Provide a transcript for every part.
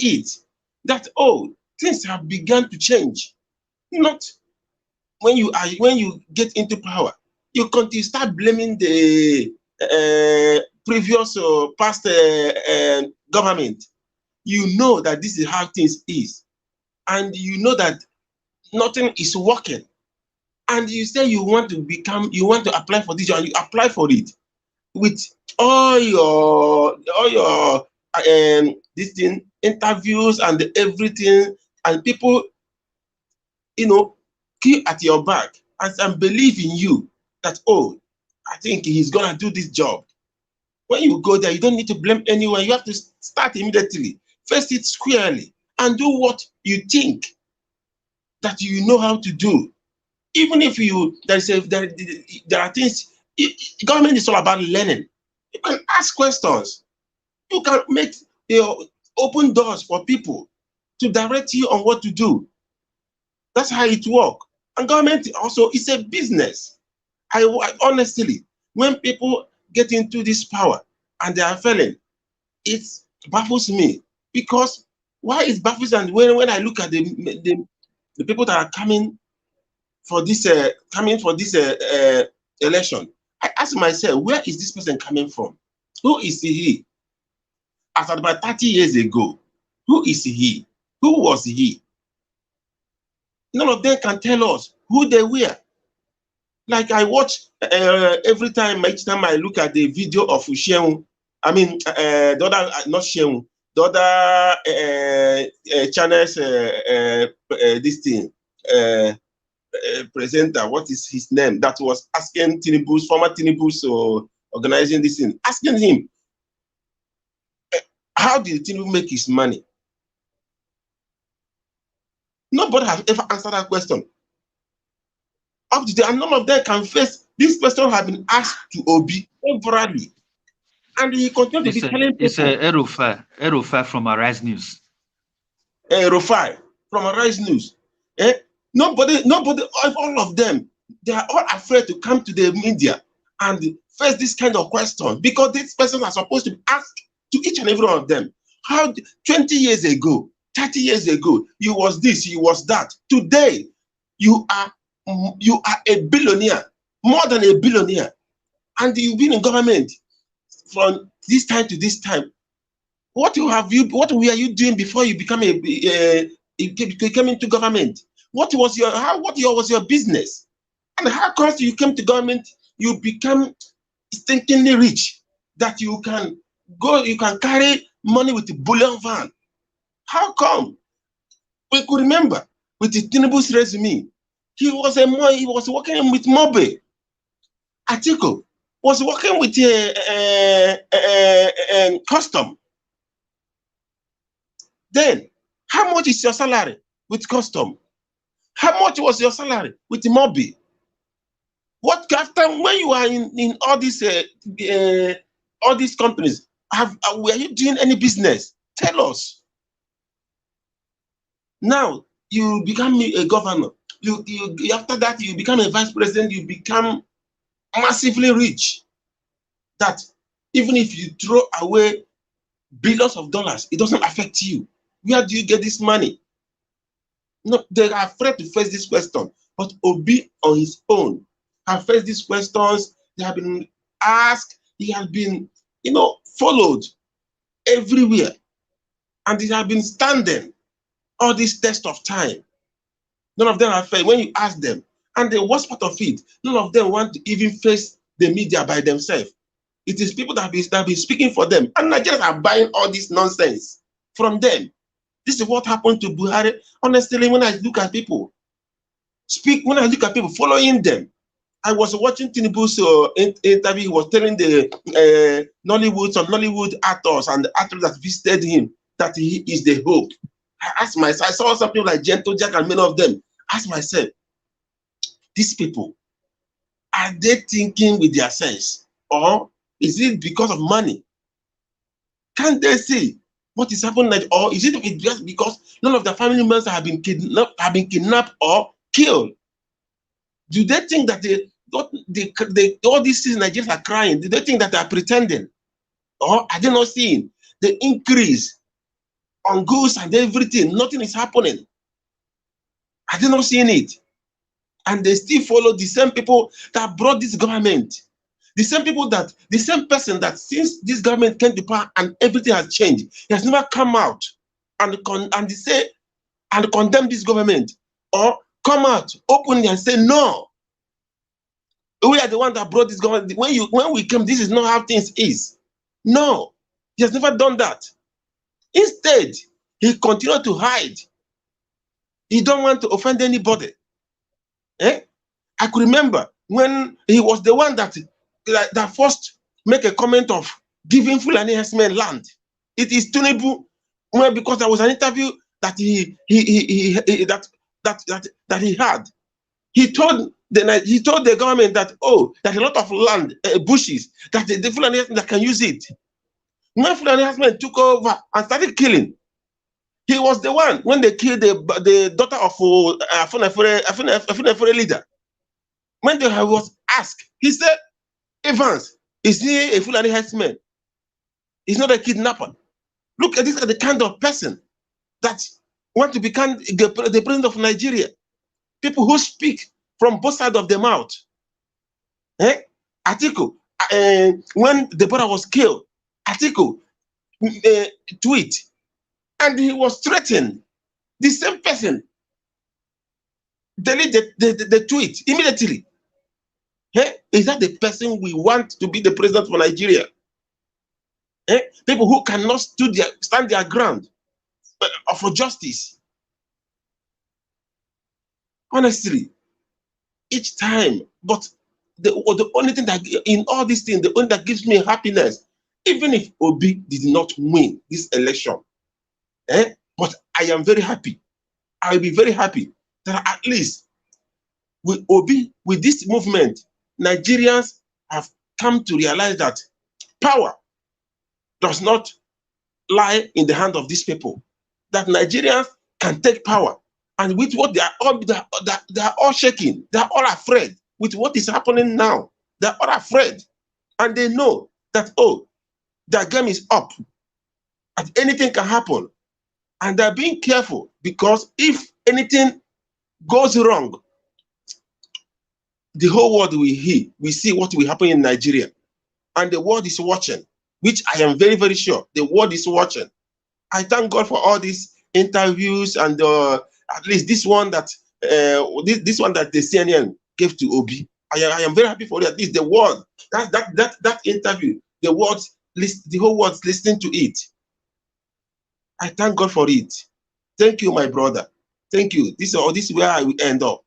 it that, oh, things have begun to change. Not when you get into power, you continue start blaming the previous or past government. You know that this is how things is, and you know that nothing is working, and you say you want to apply for this job, and you apply for it with all your this thing, interviews and everything, and people, keep at your back and believe in you that, oh, I think he's gonna do this job. When you go there, you don't need to blame anyone. You have to start immediately, face it squarely, and do what you think that you know how to do. Even if there are things, government is all about learning. You can ask questions. You can make open doors for people to direct you on what to do. That's how it works. And government also is a business. I honestly, when people get into this power and they are failing, it baffles me. Because why it baffles? And when I look at the people that are coming for this election, I ask myself, where is this person coming from? Who is he? As about 30 years ago, who is he? Who was he? None of them can tell us who they were. Like I watch every time, each time I look at the video of Sheung, I mean, the other, not Sheung, the other channels, this thing, presenter, what is his name? That was asking Tinubu's, former Tinubu's organizing this thing, asking him, how did Tinubu make his money? Nobody has ever answered that question. Up to today, and none of them can face this question. Have been asked to Obi severally, and he continues to be telling people. It's Erufai from Arise News. Erufai from Arise News. Nobody, all of them, they are all afraid to come to the media and face this kind of question, because these persons are supposed to be asked to each and every one of them. How 20 years ago, 30 years ago, you was this, you was that. Today, you are a billionaire, more than a billionaire, and you've been in government from this time to this time. What were you doing before you became came into government? What was your business? And how come you came to government, you become stinkingly rich that you can carry money with the bullion van? How come? We could remember with the Tinubu's resume, he was working with Mobe. Atiku was working with custom. Then, how much is your salary with custom? How much was your salary with Mobe? What after when you are in all these companies, were you doing any business? Tell us. Now you become a governor. You after that you become a vice president. You become massively rich. That even if you throw away billions of dollars, it doesn't affect you. Where do you get this money? No, they are afraid to face this question. But Obi on his own have faced these questions. They have been asked. He has been, followed everywhere, and they have been standing all this test of time. None of them are fair when you ask them. And the worst part of it, none of them want to even face the media by themselves. It is people that have been speaking for them. And Nigerians are buying all this nonsense from them. This is what happened to Buhari. Honestly, when I look at people following them, I was watching Tinubu's interview. He was telling the Nollywood actors and the actors that visited him that he is the hope. I saw some people like Gentle Jack and many of them. Ask myself, these people, are they thinking with their sense, or is it because of money? Can't they see what is happening, or is it just because none of the family members have been kidnapped or killed? Do they think that all these things Nigerians are crying? Do they think that they are pretending, or are they not seeing the increase on goods and everything. Nothing is happening. I did not see it. And they still follow the same people that brought this government. The same person that since this government came to power and everything has changed, he has never come out and say and condemn this government or come out openly and say no. We are the one that brought this government. When we came, this is not how things is. No, he has never done that. Instead, he continued to hide. He don't want to offend anybody. I could remember when he was the one that first make a comment of giving Fulani herdsmen land. It is Tinubu, well, because there was an interview that he had. He told the government that there's a lot of land, bushes, that the Fulani herdsmen that can use it. When Fulani herdsmen took over and started killing, he was the one when they killed the daughter of Afunefere leader. When they was asked, he said, Evans, is he a Fulani herdsman? He's not a kidnapper. Look at this, the kind of person that want to become the president of Nigeria. People who speak from both sides of the mouth. Atiku, when the brother was killed, Atiku tweet, and he was threatened. The same person deleted the tweet immediately. Is that the person we want to be the president for Nigeria? People who cannot stand their ground for justice. Honestly, each time, but the only thing that in all these things, the only that gives me happiness, even if Obi did not win this election, but I am very happy. I will be very happy that at least with Obi, with this movement, Nigerians have come to realize that power does not lie in the hand of these people. That Nigerians can take power, and with what they are all shaking, they are all afraid with what is happening now. They are all afraid, and they know that their game is up, and anything can happen, and they're being careful because if anything goes wrong, the whole world will hear. We see what will happen in Nigeria, and the world is watching, which I am very, very sure the world is watching. I thank God for all these interviews and at least this one that this one that the CNN gave to Obi. I am very happy for that. At least the world that interview, the whole world's listening to it. I thank God for it. Thank you, my brother. Thank you. This is where I will end up.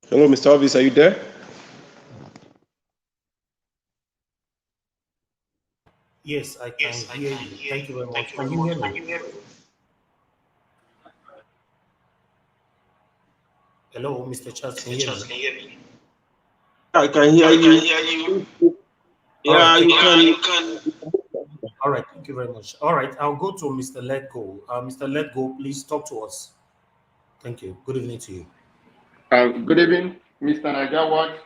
Hello, Mr. Elvis, are you there? Yes, I can hear you. Thank you very much. Can you hear me? Hello, Mr. Charles, can you hear me? I can hear you. Yeah, you can. All right, thank you very much. All right, I'll go to Mr. Let Go. Mr. Let Go, please talk to us. Thank you. Good evening to you. Good evening, Mr. Nigawat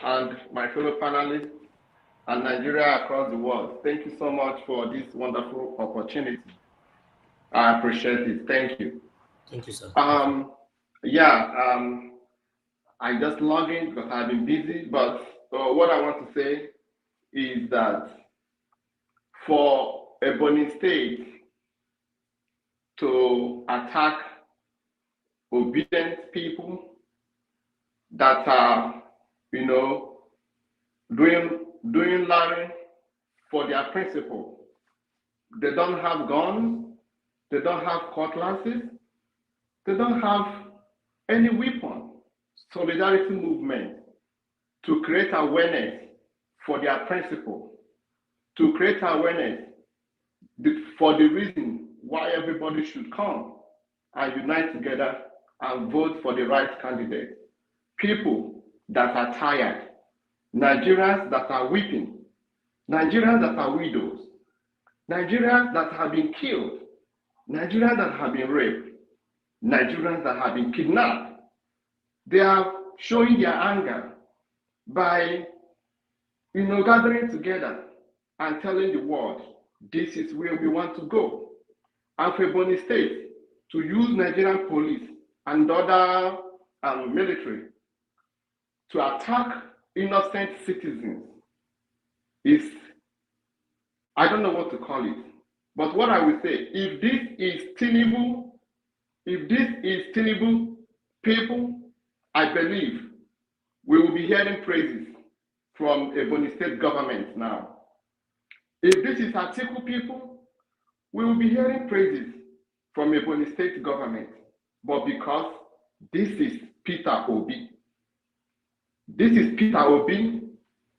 and my fellow panelists and Nigeria across the world. Thank you so much for this wonderful opportunity. I appreciate it. Thank you. Thank you, sir. I just logged in because I've been busy, but what I want to say is that for Ebonyi State to attack obedient people that are, doing learning for their principle. They don't have guns, they don't have cutlasses, they don't have any weapon. Solidarity movement to create awareness for their principle, to create awareness for the reason why everybody should come and unite together and vote for the right candidate. People that are tired, Nigerians that are weeping, Nigerians that are widows, Nigerians that have been killed, Nigerians that have been raped, Nigerians that have been kidnapped. They are showing their anger by, gathering together and telling the world, this is where we want to go. And for Ebonyi State to use Nigerian police and other military to attack innocent citizens is, I don't know what to call it. But what I will say, if this is Tinubu people, I believe we will be hearing praises from Ebonyi State government now. If this is Atiku people, we will be hearing praises from Ebonyi State government. But because this is Peter Obi,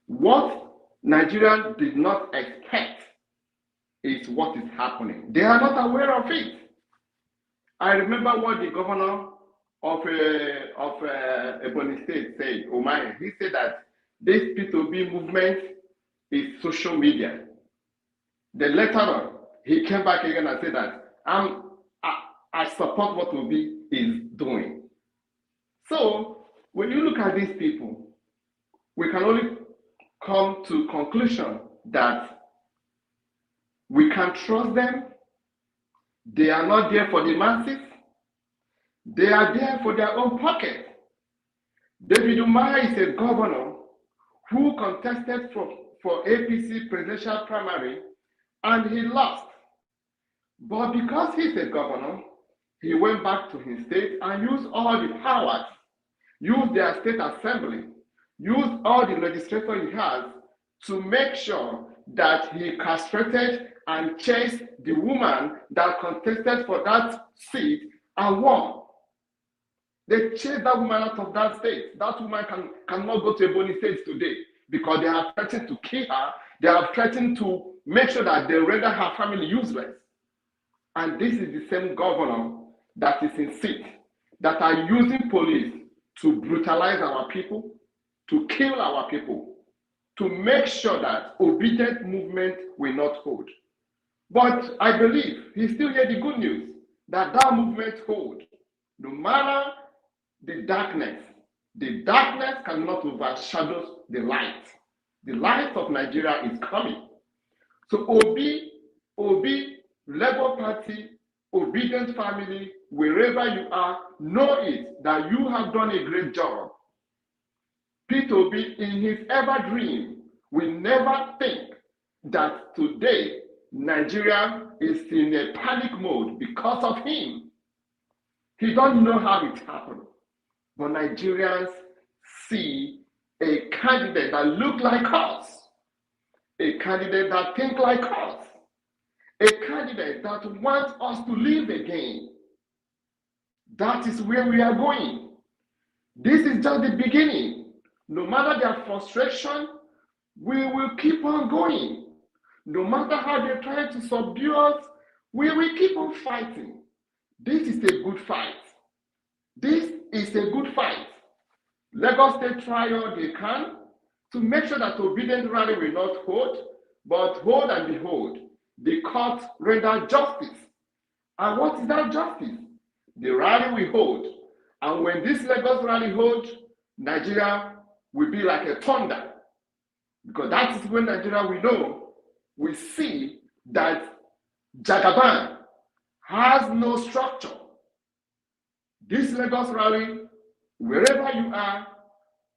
what Nigerians did not expect is what is happening. They are not aware of it. I remember what the governor of Ebonyi State said, Omai. He said that this P2B movement is social media. Then later on, he came back again and said that I support what Obi is doing. So when you look at these people, we can only come to conclusion that we can trust them. They are not there for the masses. They are there for their own pocket. David Umahi is a governor who contested for APC presidential primary and he lost. But because he's a governor, he went back to his state and used all the powers, used their state assembly, used all the legislators he has to make sure that he castrated and chased the woman that contested for that seat and won. They chased that woman out of that state. That woman cannot go to Ebonyi State today because they have threatened to kill her. They have threatened to make sure that they render her family useless. And this is the same governor that is in seat, that are using police to brutalize our people, to kill our people, to make sure that obedient movement will not hold. But I believe he still hear the good news that that movement hold. No matter the darkness cannot overshadow the light. The light of Nigeria is coming. So Obi, Labour Party, obedient family, wherever you are, know it that you have done a great job. Peter Obi, in his ever dream, will never think that today Nigeria is in a panic mode because of him. He don't know how it happened. But Nigerians see a candidate that look like us, a candidate that think like us, a candidate that wants us to live again. That is where we are going. This is just the beginning. No matter their frustration, we will keep on going. No matter how they try to subdue us, we will keep on fighting. This is a good fight. This is a good fight. Lagos State try all they can to make sure that obedient rally will not hold, but hold and behold, the court render justice. And what is that justice? The rally will hold. And when this Lagos rally holds, Nigeria will be like a thunder. Because that is when Nigeria we know, we see that Jagaban has no structure. This Lagos rally, wherever you are,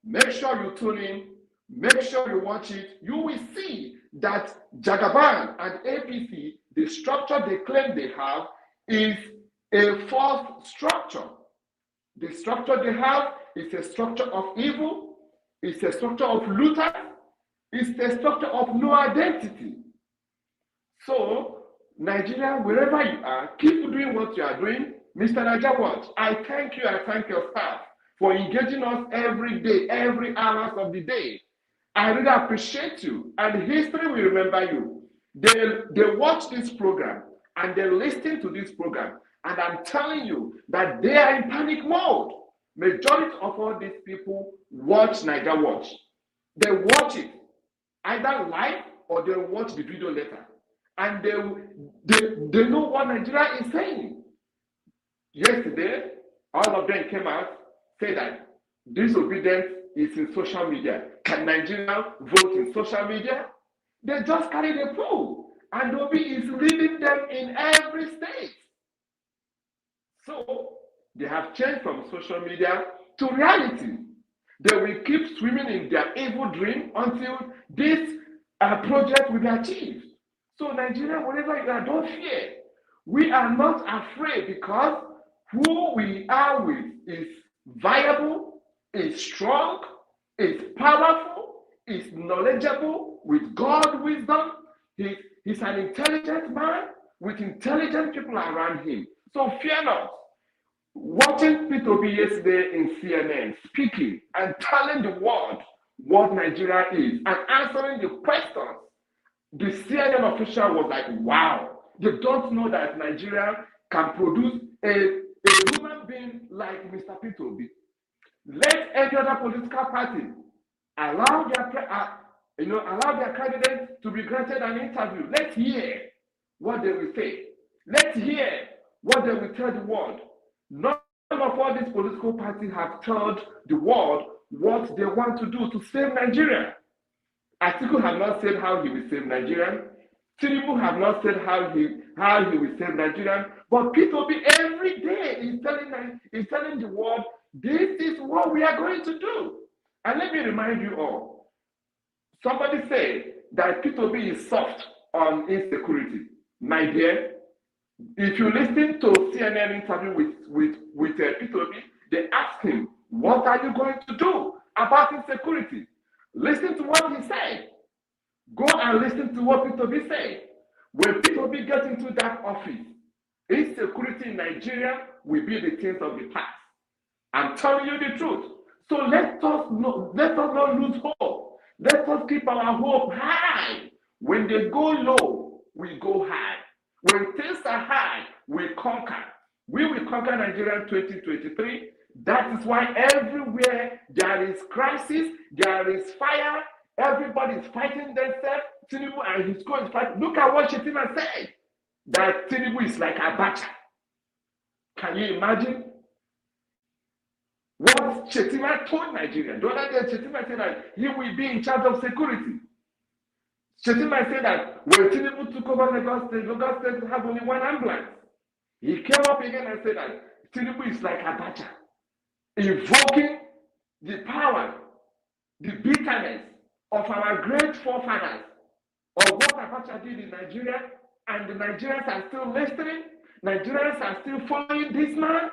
make sure you tune in, make sure you watch it. You will see that Jagaban and APC, the structure they claim they have, is a false structure. The structure they have is a structure of evil, it's a structure of looters, it's a structure of no identity. So, Nigeria, wherever you are, keep doing what you are doing. Mr. Naija Watch, I thank you, I thank your staff for engaging us every day, every hour of the day. I really appreciate you, and history will remember you. They watch this program, and they listen to this program, and I'm telling you that they are in panic mode. Majority of all these people watch Naija Watch. They watch it, either live or they watch the video later. And they know what Nigeria is saying. Yesterday, all of them came out, said that disobedience is in social media. Can Nigeria vote in social media? They just carried a poll, and Obi is leading them in every state. So they have changed from social media to reality. They will keep swimming in their evil dream until this project will be achieved. So Nigeria, wherever you are, don't fear. We are not afraid because who we are with is viable, is strong, is powerful, is knowledgeable, with God wisdom. He's an intelligent man with intelligent people around him. So fear not. Watching P2B yesterday in CNN speaking and telling the world what Nigeria is and answering the questions, the CNN official was like, wow, they don't know that Nigeria can produce a human being like Mr. P2B. Let every other political party allow their candidates to be granted an interview. Let's hear what they will say. Let's hear what they will tell the world. None of all these political parties have told the world what they want to do to save Nigeria. Atiku have not said how he will save Nigeria. Tinubu have not said how he will save Nigeria. But P2B every day is telling the world, this is what we are going to do. And let me remind you all, somebody said that P2B is soft on insecurity. My dear, if you listen to CNN interview with P2B, they asked him, what are you going to do about insecurity? Listen to what he said. Go and listen to what P2B said. When P2B gets into that office, insecurity in Nigeria will be the things of the past. I'm telling you the truth. So let us not lose hope. Let us keep our hope high. When they go low, we go high. When things are high, we conquer. We will conquer Nigeria 2023. That is why everywhere there is crisis, there is fire, everybody is fighting themselves. Tinubu and his co is fighting. Look at what Shetima said, that Tinubu is like Abacha. Can you imagine what Shetima told Nigeria? The other day, Shetima said that he will be in charge of security. Shetima said that when Tinubu took over Lagos State have only one ambulance. He came up again and said that Tinubu is like Abacha, invoking the power, the bitterness of our great forefathers, of what Abacha did in Nigeria, and the Nigerians are still listening. Nigerians are still following this man.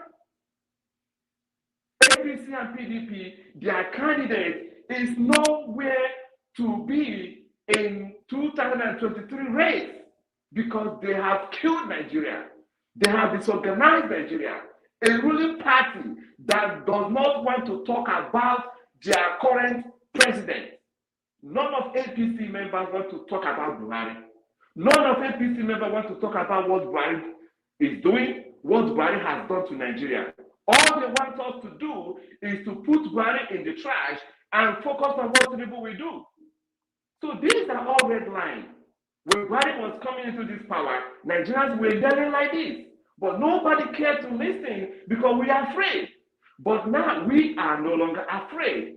APC and PDP, their candidate is nowhere to be in 2023 race because they have killed Nigeria. They have disorganized Nigeria. A ruling party that does not want to talk about their current president. None of APC members want to talk about Buhari. None of APC members want to talk about what Buhari is doing, what Buhari has done to Nigeria. All they want us to do is to put Buhari in the trash and focus on what Tinubu will do. So these are all red lines. When Buhari was coming into this power, Nigerians were yelling like this. But nobody cared to listen because we are afraid. But now we are no longer afraid.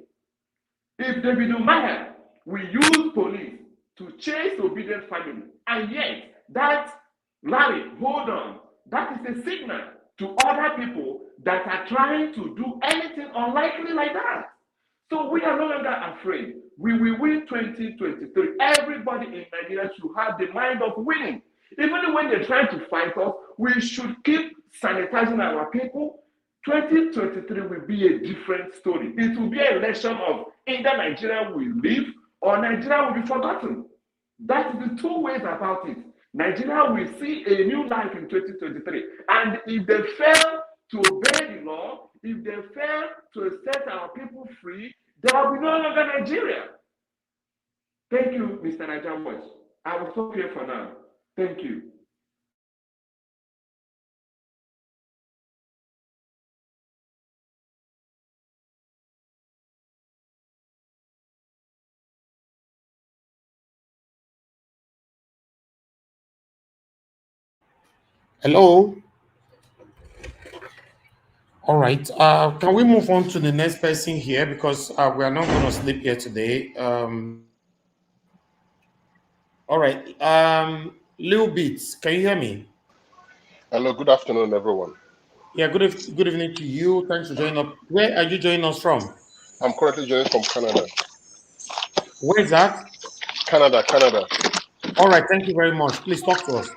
If David Umahi will use police to chase obedient family, and yet that rally, hold on, that is a signal to other people that are trying to do anything unlikely like that. So we are no longer afraid. We will win 2023. Everybody in Nigeria should have the mind of winning. Even when they're trying to fight us, we should keep sanitizing our people. 2023 will be a different story. It will be an election of either Nigeria will live or Nigeria will be forgotten. That is the two ways about it. Nigeria will see a new life in 2023. And if they fail to obey the law, if they fail to set our people free, there will be no longer Nigeria. Thank you, Mr. Nigerian Voice. I will stop here for now. Thank you. Hello. All right. Can we move on to the next person here because we are not going to sleep here today. All right. Lil Beats, can you hear me? Hello, good afternoon, everyone. Yeah. Good evening to you. Thanks for joining up. Where are you joining us from? I'm currently joining from Canada. Where is that? Canada. All right. Thank you very much. Please talk to us.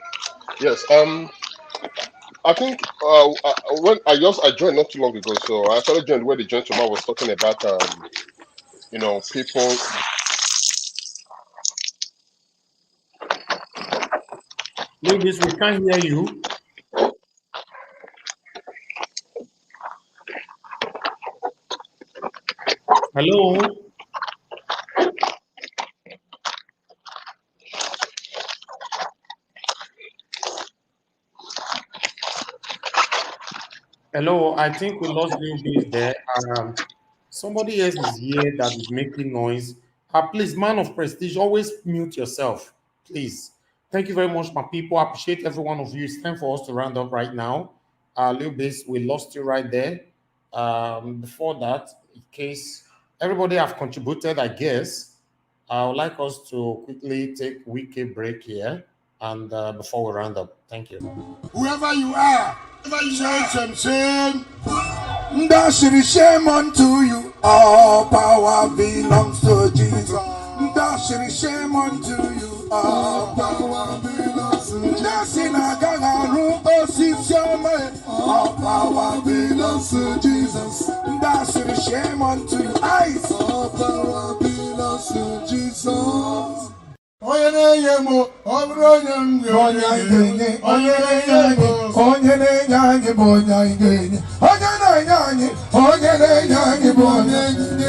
Yes. I think when I joined not too long ago, so I started joined where the gentleman was talking about people. Lil Beats, we can't hear you. Hello. Hello. I think we lost Lil Beats there. Somebody else is here that is making noise. Please, man of prestige, always mute yourself, please. Thank you very much, my people. I appreciate every one of you. It's time for us to round up right now. Lil Base, we lost you right there. Before that, in case everybody have contributed, I guess, I would like us to quickly take a weekly break here and before we round up. Thank you. Whoever you are, shame. That's the shame unto you. All power belongs to Jesus. That's the shame unto you. All power belongs to Jesus. That's in a gangaru osisiame. All power belongs to Jesus. That's the shame unto you. Eyes. All power belongs to Jesus. Onye na-enye m ọ bụrụ onye m onye anyị ga-enye onye na-enye anyị onye na-enye anyị bụ onye anyị ga-enye onye na-enye anyị onye na-enye anyị bụ onye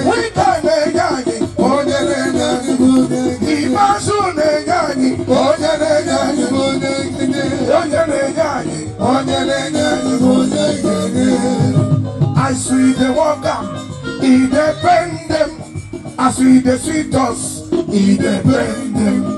wika na-enye anyị onye na-enye anyị bụ onye ikpeazụ na-enye anyị onye na-enye anyị bụ onye onye na-enye anyị onye na-enye anyị bụ onye ga-enye as we dey waka e dey pain dem as we dey sweet us e dey pain dem.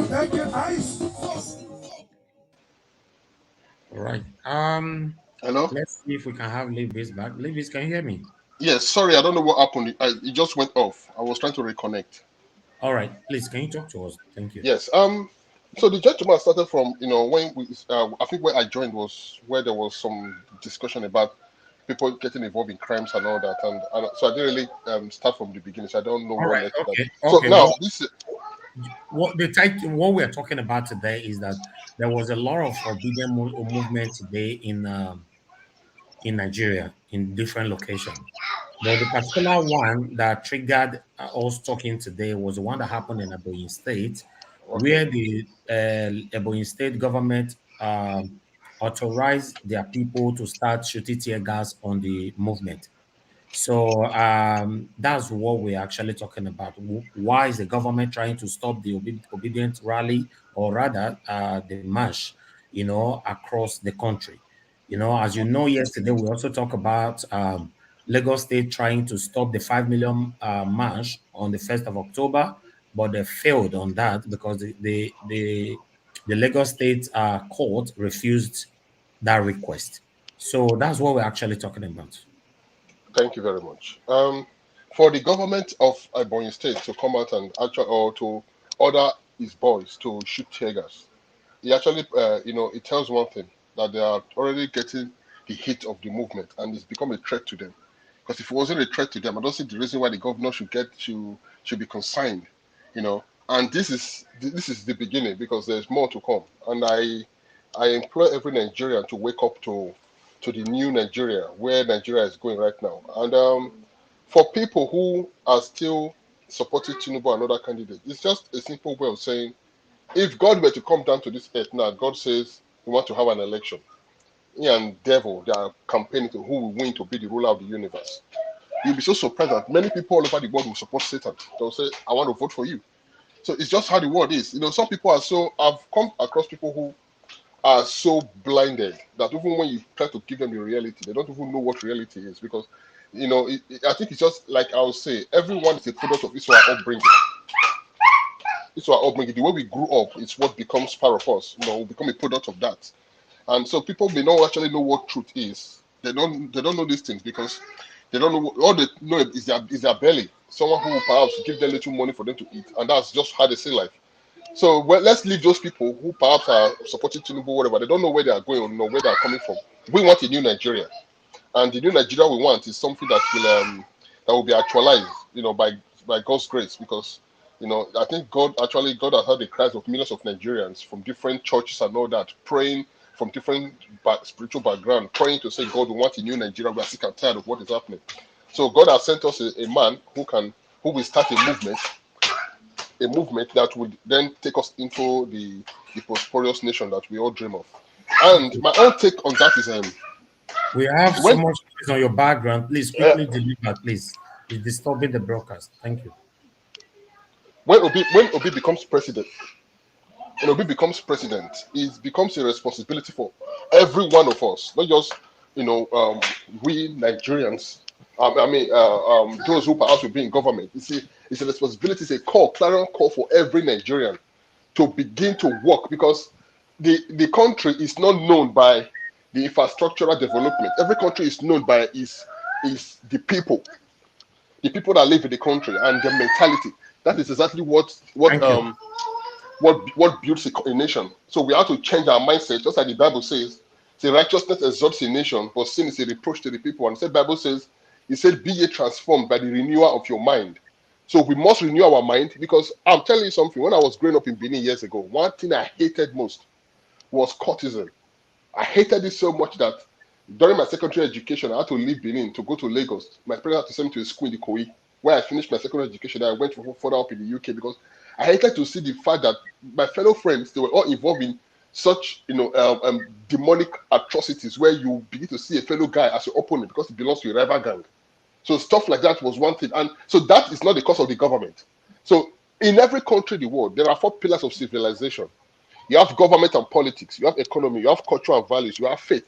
Thank you, Ice. All right. Hello. Let's see if we can have Levis back. Levis, can you hear me? Yes. Sorry, I don't know what happened. It just went off. I was trying to reconnect. All right. Please, can you talk to us? Thank you. Yes. So the gentleman started from when we I think where I joined was where there was some discussion about people getting involved in crimes and all that, and so I didn't really start from the beginning. So I don't know All what right. led to that. Okay. So Okay. now Well, this. what we are talking about today is that there was a lot of obedient movement today in Nigeria in different locations. But the particular one that triggered us talking today was the one that happened in Ebonyi State, where the Ebonyi State government authorized their people to start shooting tear gas on the movement. So that's what we're actually talking about. Why is the government trying to stop the obedient rally, or rather the march, across the country? As you know, yesterday we also talked about Lagos State trying to stop the 5 million march on the 1st of October, but they failed on that because the Lagos State court refused that request. So that's what we're actually talking about. Thank you very much. For the government of Ebonyi State to come out and to order his boys to shoot tear gas, he actually, it tells one thing, that they are already getting the hit of the movement, and it's become a threat to them. Because if it wasn't a threat to them, I don't see the reason why the governor should be consigned, And this is the beginning, because there's more to come. And I implore every Nigerian to wake up to the new Nigeria, where Nigeria is going right now. And for people who are still supporting Tinubu and other candidates, it's just a simple way of saying, if God were to come down to this earth now, God says we want to have an election. He and devil, they are campaigning to who will win to be the ruler of the universe. You'll be so surprised that many people all over the world will support Satan. They'll say, I want to vote for you. So it's just how the world is. Some people are so. I've come across people who are so blinded that even when you try to give them the reality, they don't even know what reality is because, I think it's just like I would say, everyone is a product of Israel upbringing. Israel upbringing, the way we grew up, it's what becomes part of us. We become a product of that. And so people may not actually know what truth is. They don't know these things because they don't know. All they know is their belly. Someone who will perhaps give them little money for them to eat, and that's just how they see life. So let's leave those people who perhaps are supporting Tinubu, whatever. They don't know where they are going or know where they are coming from. We want a new Nigeria, and the new Nigeria we want is something that will be actualized, by God's grace. Because I think God has heard the cries of millions of Nigerians from different churches and all that, praying from different spiritual background, praying to say, God, we want a new Nigeria. We are sick and tired of what is happening. So God has sent us a man who will start a movement that would then take us into the prosperous nation that we all dream of. And my own take on that is We have so when much noise on your background. Please quickly deliver, please. It's disturbing the broadcast. Thank you. when Obi becomes president, it becomes a responsibility for every one of us, not just we Nigerians. Those who perhaps will be in government. It's a responsibility, it's a clarion call for every Nigerian to begin to work because the country is not known by the infrastructural development. Every country is known by is the people that live in the country and their mentality. That is exactly what Thank you. what builds a nation. So we have to change our mindset, just like the Bible says. Say righteousness exalts a nation, but sin is a reproach to the people. And the Bible says, it said, be ye transformed by the renewal of your mind. So we must renew our mind because I'm telling you something. When I was growing up in Benin years ago, one thing I hated most was courtesan. I hated it so much that during my secondary education, I had to leave Benin to go to Lagos. My parents had to send me to a school in the Koi. When I finished my secondary education, I went further up in the UK because I hated to see the fact that my fellow friends, they were all involved in such demonic atrocities where you begin to see a fellow guy as your opponent because he belongs to a rival gang. So stuff like that was one thing. And so that is not the cause of the government. So in every country in the world, there are 4 pillars of civilization. You have government and politics, you have economy, you have culture and values, you have faith.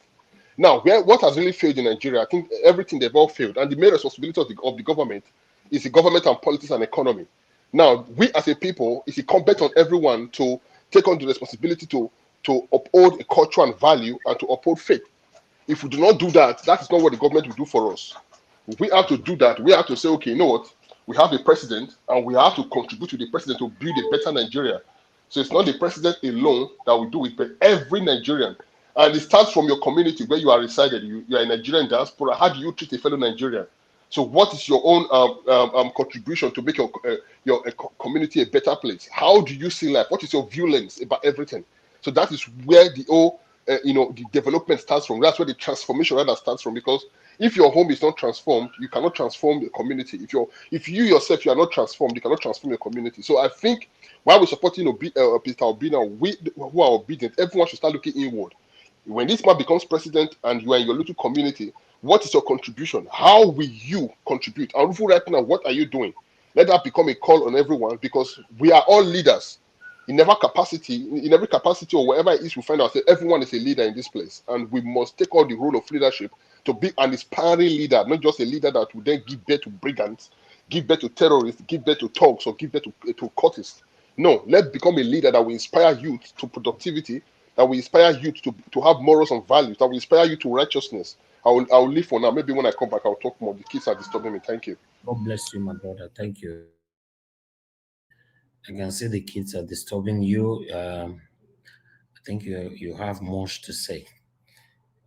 Now, what has really failed in Nigeria, I think everything they've all failed. And the main responsibility of the government is the government and politics and economy. Now, we as a people, it's incumbent on everyone to take on the responsibility to uphold a culture and value and to uphold faith. If we do not do that, that is not what the government will do for us. If we have to do that, we have to say, okay, you know what? We have a president and we have to contribute to the president to build a better Nigeria. So it's not the president alone that will do it, but every Nigerian. And it starts from your community where you are resided. You are a Nigerian diaspora. How do you treat a fellow Nigerian? So what is your own contribution to make your community a better place? How do you see life? What is your view lens about everything? So that is where the whole, the development starts from. That's where the transformation rather starts from. Because if your home is not transformed, you cannot transform the community. If you yourself you are not transformed, you cannot transform your community. So I think while we're supporting Peter Obi now, we who are obedient, everyone should start looking inward. When this man becomes president and you are in your little community, what is your contribution? How will you contribute? And right now, what are you doing? Let that become a call on everyone because we are all leaders in every capacity or wherever it is we find ourselves. Everyone is a leader in this place, and we must take on the role of leadership to be an inspiring leader, not just a leader that will then give birth to brigands, give birth to terrorists, give birth to thugs, or give birth to cultists. No, let's become a leader that will inspire youth to productivity, that will inspire youth to have morals and values, that will inspire you to righteousness. I'll leave for now. Maybe when I come back, I'll talk more. The kids are disturbing me. Thank you. God bless you, my brother. Thank you. I can see the kids are disturbing you. I think you have much to say.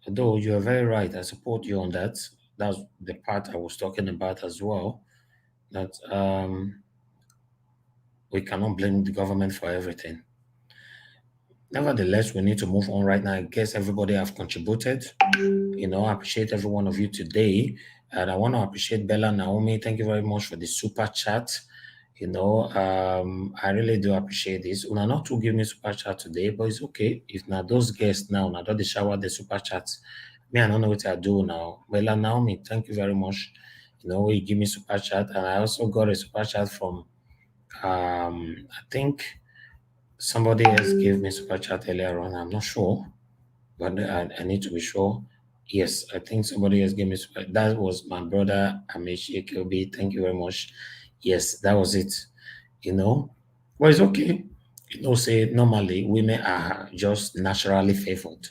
Though you are very right, I support you on that. That's the part I was talking about as well. That we cannot blame the government for everything. Nevertheless, we need to move on right now. I guess everybody have contributed. I appreciate every one of you today. And I want to appreciate Bella Naomi. Thank you very much for the super chat. I really do appreciate this. Una not to give me super chat today, but it's okay. If not those guests now, not the shower the super chats. Me, I don't know what I do now. Bella Naomi, thank you very much. You give me super chat. And I also got a super chat from I think somebody else gave me super chat earlier on. I'm not sure, but I need to be sure. Yes, I think somebody else gave me super. That was my brother Amishi Kelby. Thank you very much. Yes, that was it. You know, well, it's okay. You know, say normally women are just naturally favored.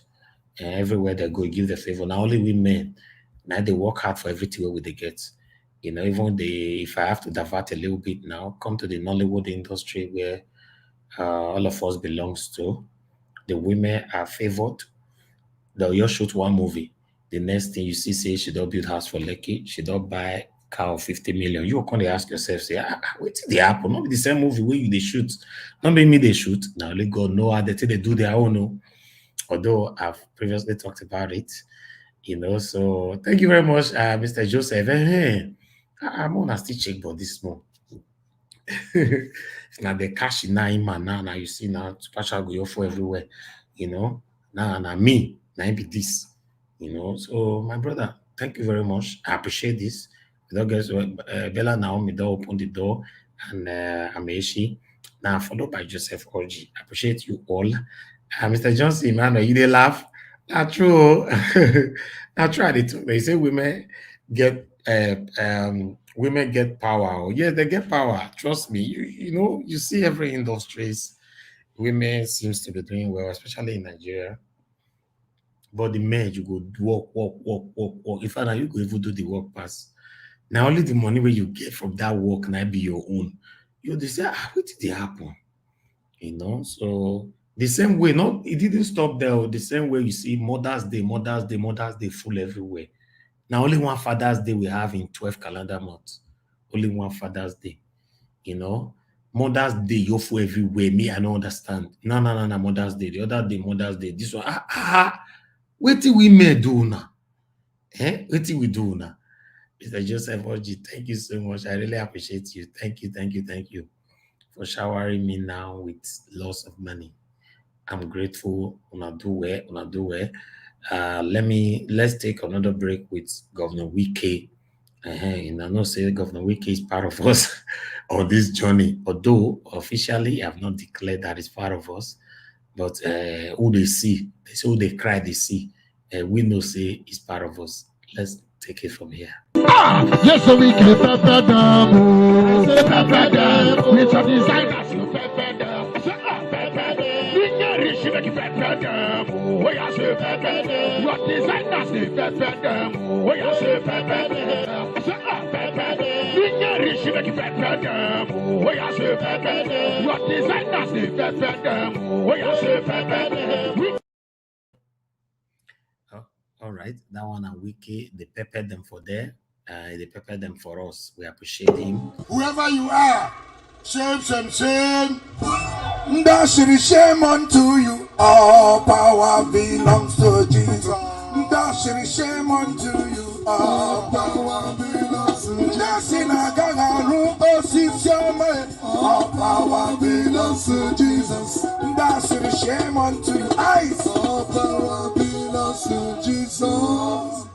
And everywhere they go, give the favor. Now only women, now they work hard for everything where they get. You know, even if I have to divert a little bit now, come to the Nollywood industry where all of us belongs to. The women are favored. They'll just shoot one movie. The next thing you see, say she don't build house for Lekki, she don't buy car of 50 million. You can ask yourself, say, wait till they happen. Not be the same movie where you they shoot. Not be me they shoot. Now let God know how they do their own. No. Although I've previously talked about it, you know. So thank you very much, Mr. Joseph. I'm on a still check but this small. Now the cash in now you see now special go for everywhere, you know. Now me, now be this, you know. So my brother, thank you very much. I appreciate this. Without guess Bella Naomi don't open the door and Ameshi. Now followed by Joseph Orji. I appreciate you all. Mr. Johnson, man, you they laugh. Not true. Not true. They say women get power. Oh, yeah, they get power. Trust me. You know, you see every industries, women seems to be doing well, especially in Nigeria. But the men, you go work. If I you go even do the work pass. Now only the money where you get from that work now be your own. You they say, what did they happen? You know, so the same way, it didn't stop there. The same way you see Mother's Day full everywhere. Now only one Father's Day we have in 12 calendar months. Only one Father's Day. You know, Mother's Day you full everywhere. Me, I don't understand. No, Mother's Day. The other day, Mother's Day. This one, what do we may do now? What do we do now? Mr. Joseph Oji, thank you so much. I really appreciate you. Thank you for showering me now with lots of money. I'm grateful. Una do well. Let's take another break with Governor Wike. And I know say Governor Wike is part of us on this journey. Although officially I have not declared that it's part of us, but who they see, they say who they cry, they see. We know say it's part of us. Let's take it from here. Yes, so we can pepper them. Pepper them. With your designers, you pepper them. Pepper them. You should make pepper them. Oh, yeah, say pepper them. Your designers, they pepper them. Oh, yeah, say pepper them. Pepper them. You should make pepper them. Oh, yeah, say pepper them. Your designers, they pepper them. Oh, yeah, say pepper them. All right, that one and Wiki, they peppered them for there. They peppered them for us. We appreciate him. Whoever you are, shame. Shame unto you. All power belongs to Jesus. Shame unto you. All power belongs to Jesus. All power belongs to Jesus. Shame unto you. All power belongs to Jesus.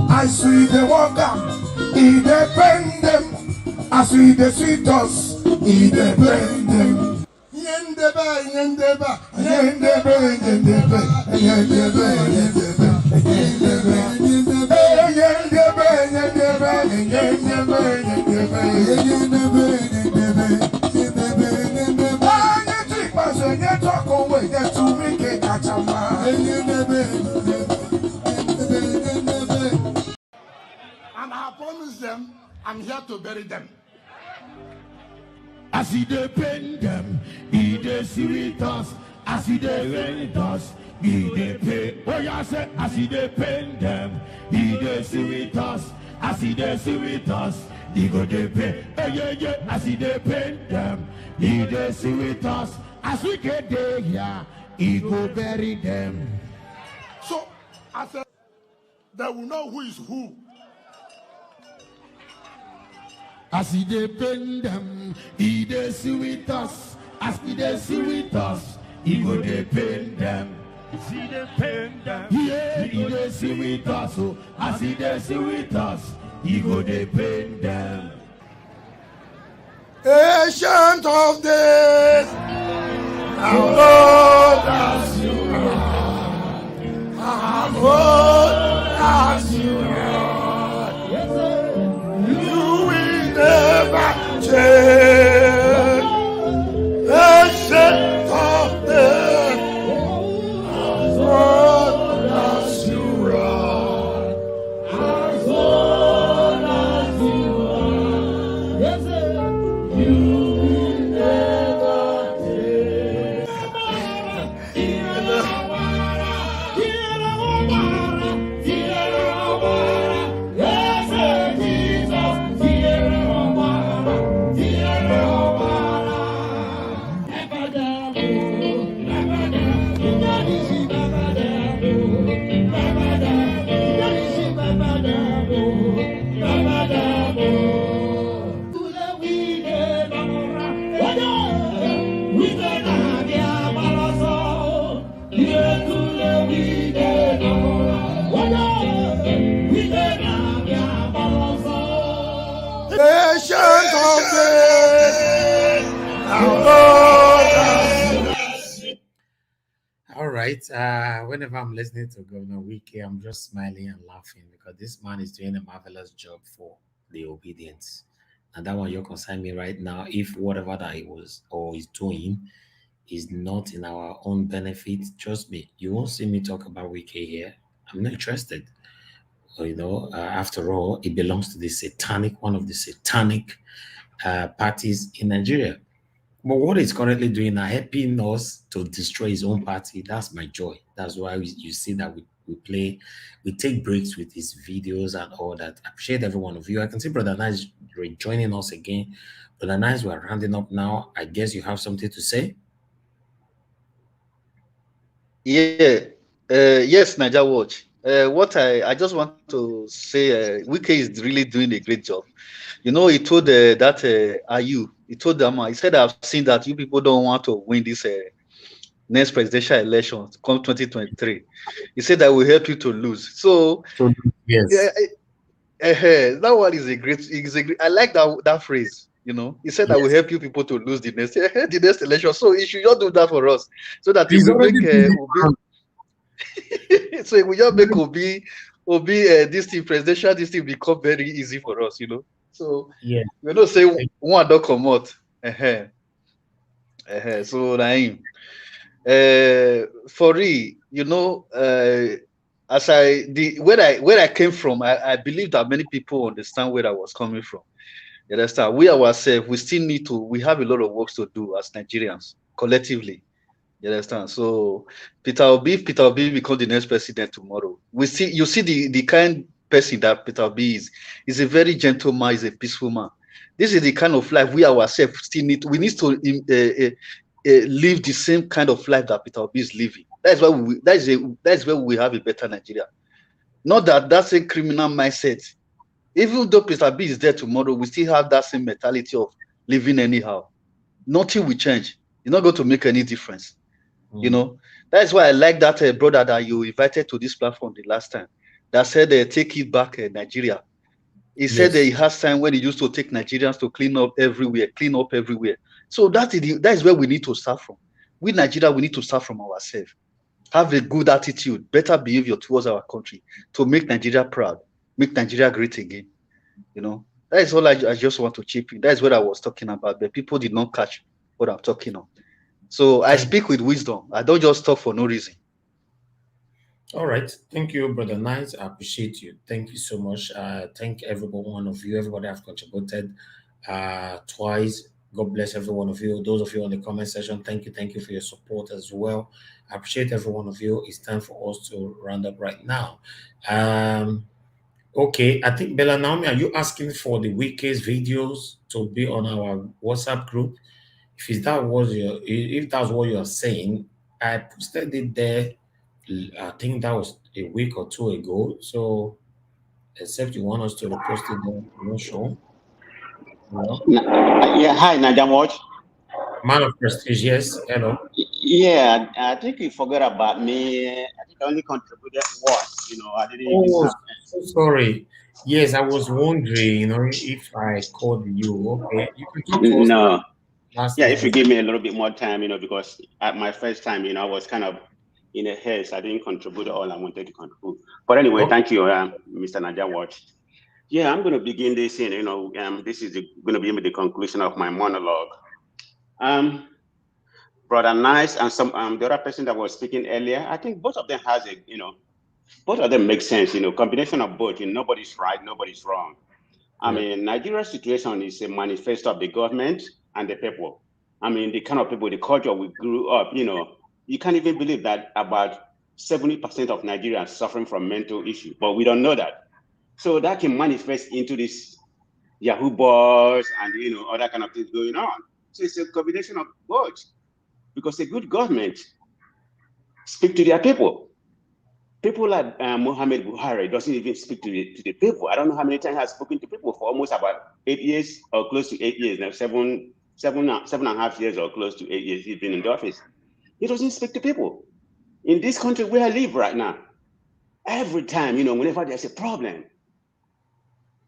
I see the walker, he depend them. I see the sweet us, he depend them. And I promise them, I'm here to bury them. As he depend them, he dey see with us. As he depend us, he dey pay. Oh yeah, say as he depend them, he dey see with us. As he dey see with us, he go dey pay. Yeah. As he depend them, he dey see with us. As we get there, yeah, he go bury them. So I said, they will know who is who. As he depend them, he dey see with us. As he dey see with us, he go depend them. See the pain them. Yeah, he dey see with us. So as he dey see with us, he go depend them. Ancient of days, our Lord as you are, our Lord as you are, you will never change. Ancient of days, our Lord as you are, our Lord as you are, yes, sir. You will never change. Ancient of days, our Lord has you. All right. Whenever I'm listening to Governor Wike, I'm just smiling and laughing because this man is doing a marvelous job for the obedience. And that one you're concerning me right now. If whatever that he was or is doing is not in our own benefit, trust me, you won't see me talk about Wike here. I'm not interested. After all, it belongs to the one of the satanic parties in Nigeria. But what he's currently doing now, helping us to destroy his own party, that's my joy. That's why you see that we take breaks with his videos and all that. I appreciate every one of you. I can see Brother Nice joining us again. Brother Nice, we're rounding up now. I guess you have something to say? Yeah. Yes, Niger Watch. What I just want to say, Wike is really doing a great job. He told he told them, he said, I've seen that you people don't want to win this next presidential election, come 2023. He said that will help you to lose. So, yes, that one is a great, I like that phrase. He said that will help you people to lose the next election. So he should just do that for us, so that it will make so it will just make Obi this thing presidential this thing become very easy for us. So yeah, say one don't come out. So Naim, for real, as where I came from, I believe that many people understand where I was coming from. You understand? We ourselves, we have a lot of work to do as Nigerians collectively. You understand? So Peter Obi becomes the next president tomorrow. You see the kind person that Peter Obi is. He's a very gentle man, he's a peaceful man. This is the kind of life we ourselves still need. We need to live the same kind of life that Peter Obi is living. That's where we have a better Nigeria. Not that that's a criminal mindset. Even though Peter Obi is there tomorrow, we still have that same mentality of living anyhow. Nothing will change. It's not going to make any difference. That's why I like that brother that you invited to this platform the last time that said take it back Nigeria. He said that he has time when he used to take Nigerians to clean up everywhere. So that is where we need to start from. We Nigeria, we need to start from ourselves. Have a good attitude, better behavior towards our country to make Nigeria proud, make Nigeria great again. That is all I just want to chip in. That is what I was talking about, but people did not catch what I'm talking on. So I speak with wisdom. I don't just talk for no reason. All right. Thank you, Brother Knight. I appreciate you. Thank you so much. Thank every one of you. Everybody have contributed twice. God bless every one of you. Those of you on the comment section, thank you. Thank you for your support as well. I appreciate every one of you. It's time for us to round up right now. Okay, I think Bella Naomi, are you asking for the Wike's videos to be on our WhatsApp group? If that's what you're saying, I posted it there I think that was a week or two ago. So, except you want us to repost it, then no show. Hello, Yeah, hi, Nadia Watch. man of prestige. Yes, hello. Yeah, I think you forgot about me. I think I only contributed once. I didn't even Oh, have. so sorry. Yes, I was wondering, if I called you. Okay, you can talk to us now. No. That's Yeah, if you everything. give me a little bit more time, because at my first time, I was kind of in a haste. I didn't contribute all I wanted to contribute. But anyway, Okay. thank you, Mr. Nadia Watch. Yeah, I'm going to begin this in. This is going to be the conclusion of my monologue. Brother Nice and some the other person that was speaking earlier, I think both of them has both of them make sense. Combination of both. Nobody's right, nobody's wrong. I Yeah. mean, Nigeria's situation is a manifesto of the government and the people. I mean, the kind of people, the culture we grew up, you can't even believe that about 70% of Nigerians suffering from mental issues, but we don't know that. So that can manifest into this Yahoo boys and, other kind of things going on. So it's a combination of both because a good government speak to their people. People like Mohammed Buhari doesn't even speak to the people. I don't know how many times he has spoken to people for almost about 8 years or close to 8 years now, seven and a half years or close to 8 years he's been in the office. He doesn't speak to people. In this country where I live right now, every time, whenever there's a problem,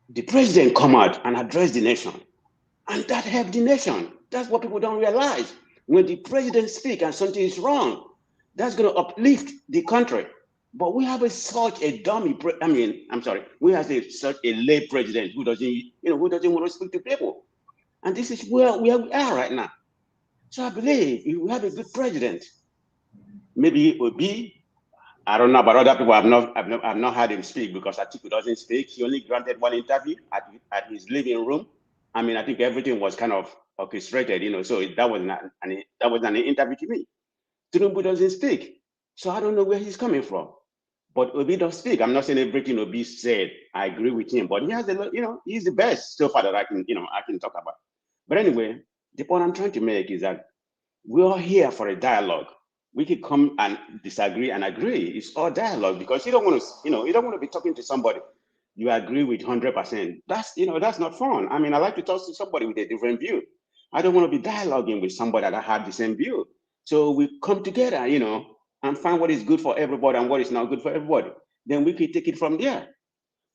the president come out and address the nation. And that helped the nation. That's what people don't realize. When the president speaks and something is wrong, that's going to uplift the country. But we have such a dummy. We have such a lay president who doesn't want to speak to people. And this is where we are right now. So I believe if we have a good president, maybe it would be. I don't know about other people. I've not heard him speak because Atiku doesn't speak. He only granted one interview at his living room. I mean, I think everything was kind of orchestrated, so that was not an interview to me. Tinubu doesn't speak, so I don't know where he's coming from. But Obi does speak. I'm not saying everything Obi said. I agree with him, but he has he's the best so far that I can talk about. But anyway, the point I'm trying to make is that we're all here for a dialogue. We could come and disagree and agree. It's all dialogue because you don't want to be talking to somebody you agree with 100%. That's not fun. I mean, I like to talk to somebody with a different view. I don't want to be dialoguing with somebody that have the same view. So we come together, and find what is good for everybody and what is not good for everybody. Then we can take it from there.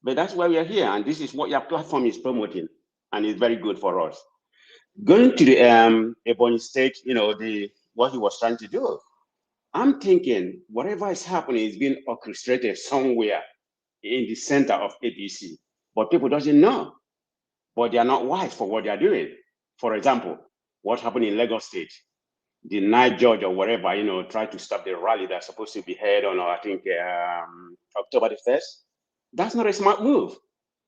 But that's why we are here, and this is what your platform is promoting, and it's very good for us. Going to the Ebonyi State, what he was trying to do. I'm thinking whatever is happening is being orchestrated somewhere in the center of APC, but people doesn't know, but they are not wise for what they are doing. For example, what happened in Lagos State, the night judge or whatever, tried to stop the rally that's supposed to be held on, I think, October the 1st. That's not a smart move.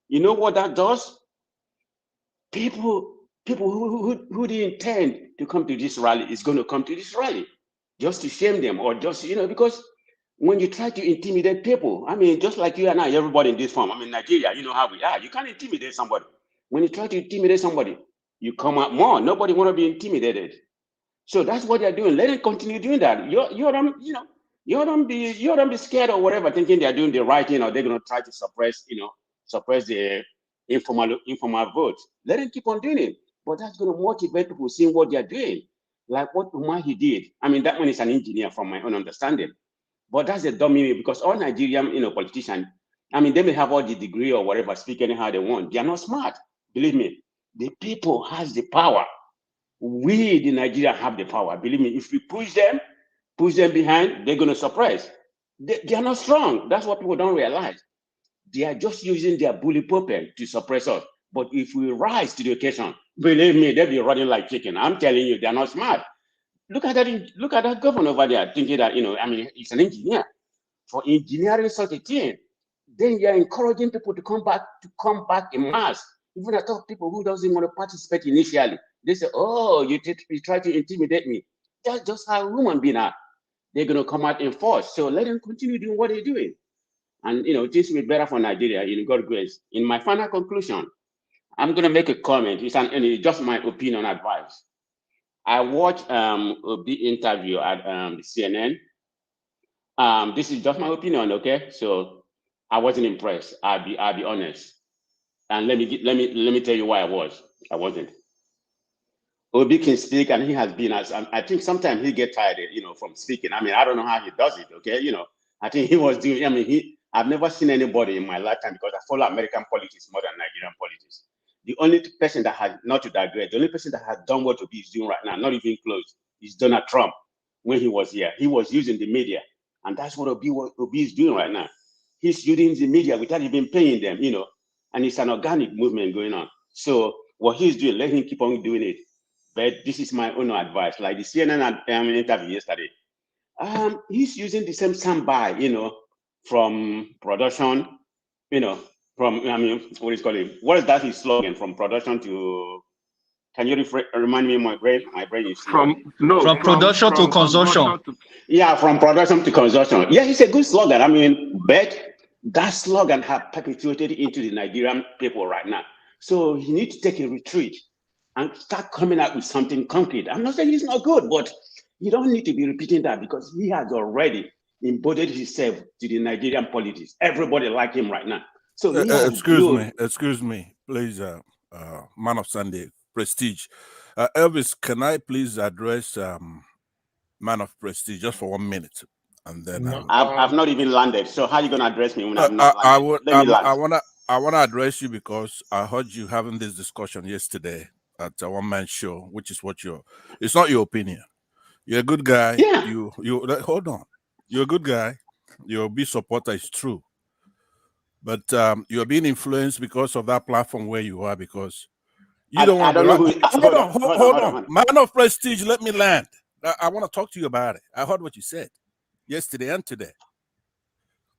You know what that does? People who didn't intend to come to this rally is going to come to this rally just to shame them or just, because when you try to intimidate people, I mean, just like you and I, everybody in this farm, I mean, Nigeria, you know how we are. You can't intimidate somebody. When you try to intimidate somebody, you come out more. Nobody want to be intimidated. So that's what they're doing. Let them continue doing that. You don't be scared or whatever, thinking they're doing the right thing or they're going to try to suppress the informal vote. Let them keep on doing it. But that's going to motivate people seeing what they're doing. Like what Umahi did. I mean, that one is an engineer from my own understanding. But that's a dummy because all Nigerian, politicians, I mean, they may have all the degree or whatever, speak anyhow they want. They are not smart. Believe me, the people has the power. We, the Nigerians, have the power. Believe me, if we push them behind, they're going to suppress. They are not strong. That's what people don't realize. They are just using their bully pulpit to suppress us. But if we rise to the occasion, believe me, they'll be running like chicken. I'm telling you, they're not smart. Look at that governor over there thinking that, I mean, he's an engineer. For engineering such a thing, then you're encouraging people to come back in mass. Even I talk people who doesn't want to participate initially. They say, oh, you try to intimidate me. That's just how human beings are. They're going to come out in force. So let them continue doing what they're doing. And, things will be better for Nigeria, in God's grace. In my final conclusion, I'm going to make a comment. It's just my opinion advice. I watched the interview at the CNN. This is just my opinion, okay? So I wasn't impressed. I'll be honest. And let me tell you why I wasn't. Obi can speak, and he has been as I think sometimes he get tired, from speaking. I mean, I don't know how he does it. Okay, I think he was doing. I mean, I've never seen anybody in my lifetime, because I follow American politics more than Nigerian politics. The only person that has, not to digress, the only person that has done what Obi is doing right now, not even close, is Donald Trump. When he was here, he was using the media, and that's what Obi is doing right now. He's using the media without even paying them, and it's an organic movement going on. So what he's doing, let him keep on doing it. But this is my own advice. Like the CNN interview yesterday, he's using the same soundbite, from production, from, what is called it? What is that his slogan? From production to, can you remind me? My brain is from production to consumption. Yeah, from production to consumption. Yeah, it's a good slogan. I mean, but that slogan has perpetuated into the Nigerian people right now. So he needs to take a retreat and start coming out with something concrete. I'm not saying he's not good, but you don't need to be repeating that, because he has already embodied himself to the Nigerian politics. Everybody like him right now. So excuse me, please, man of Sunday, Prestige. Elvis, can I please address man of Prestige just for 1 minute? And then I've not even landed. So how are you gonna address me when I'm not landed? I wanna address you because I heard you having this discussion yesterday at a one-man show, which is what it's not your opinion. You're a good guy. Yeah. You hold on. You're a good guy. Your B supporter is true. But you're being influenced because of that platform where you are, because you don't want to. Hold on. Man of Prestige, let me land. I want to talk to you about it. I heard what you said yesterday and today.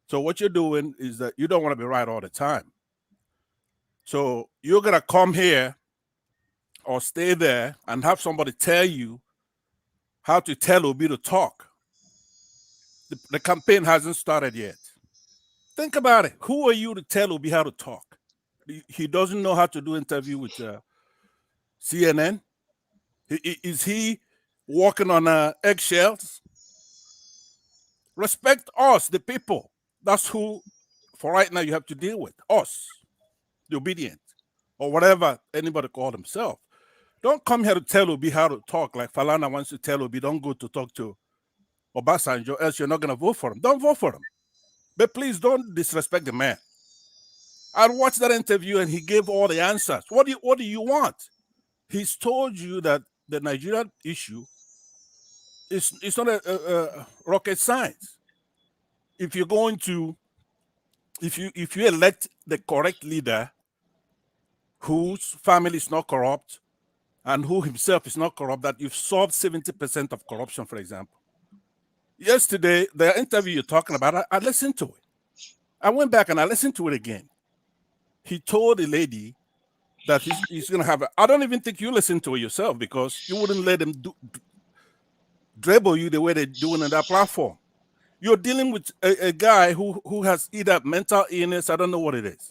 So what you're doing is that you don't want to be right all the time. So you're going to come here or stay there and have somebody tell you how to tell Obi to talk. The campaign hasn't started yet. Think about it. Who are you to tell Obi how to talk? He doesn't know how to do interview with CNN. Is he walking on eggshells? Respect us, the people. That's who, for right now, you have to deal with. Us, the obedient, or whatever anybody call themselves. Don't come here to tell Obi how to talk like Falana wants to tell Obi, don't go to talk to Obasanjo, else you're not going to vote for him. Don't vote for him. But please don't disrespect the man. I watched that interview and he gave all the answers. What do you want? He's told you that the Nigerian issue it's not a rocket science. If you're going to, if you elect the correct leader whose family is not corrupt and who himself is not corrupt, that you've solved 70% of corruption, for example. Yesterday, the interview you're talking about, I listened to it. I went back and I listened to it again. He told the lady that he's going to have I don't even think you listen to it yourself, because you wouldn't let him dribble you the way they're doing on that platform. You're dealing with a guy who has either mental illness, I don't know what it is.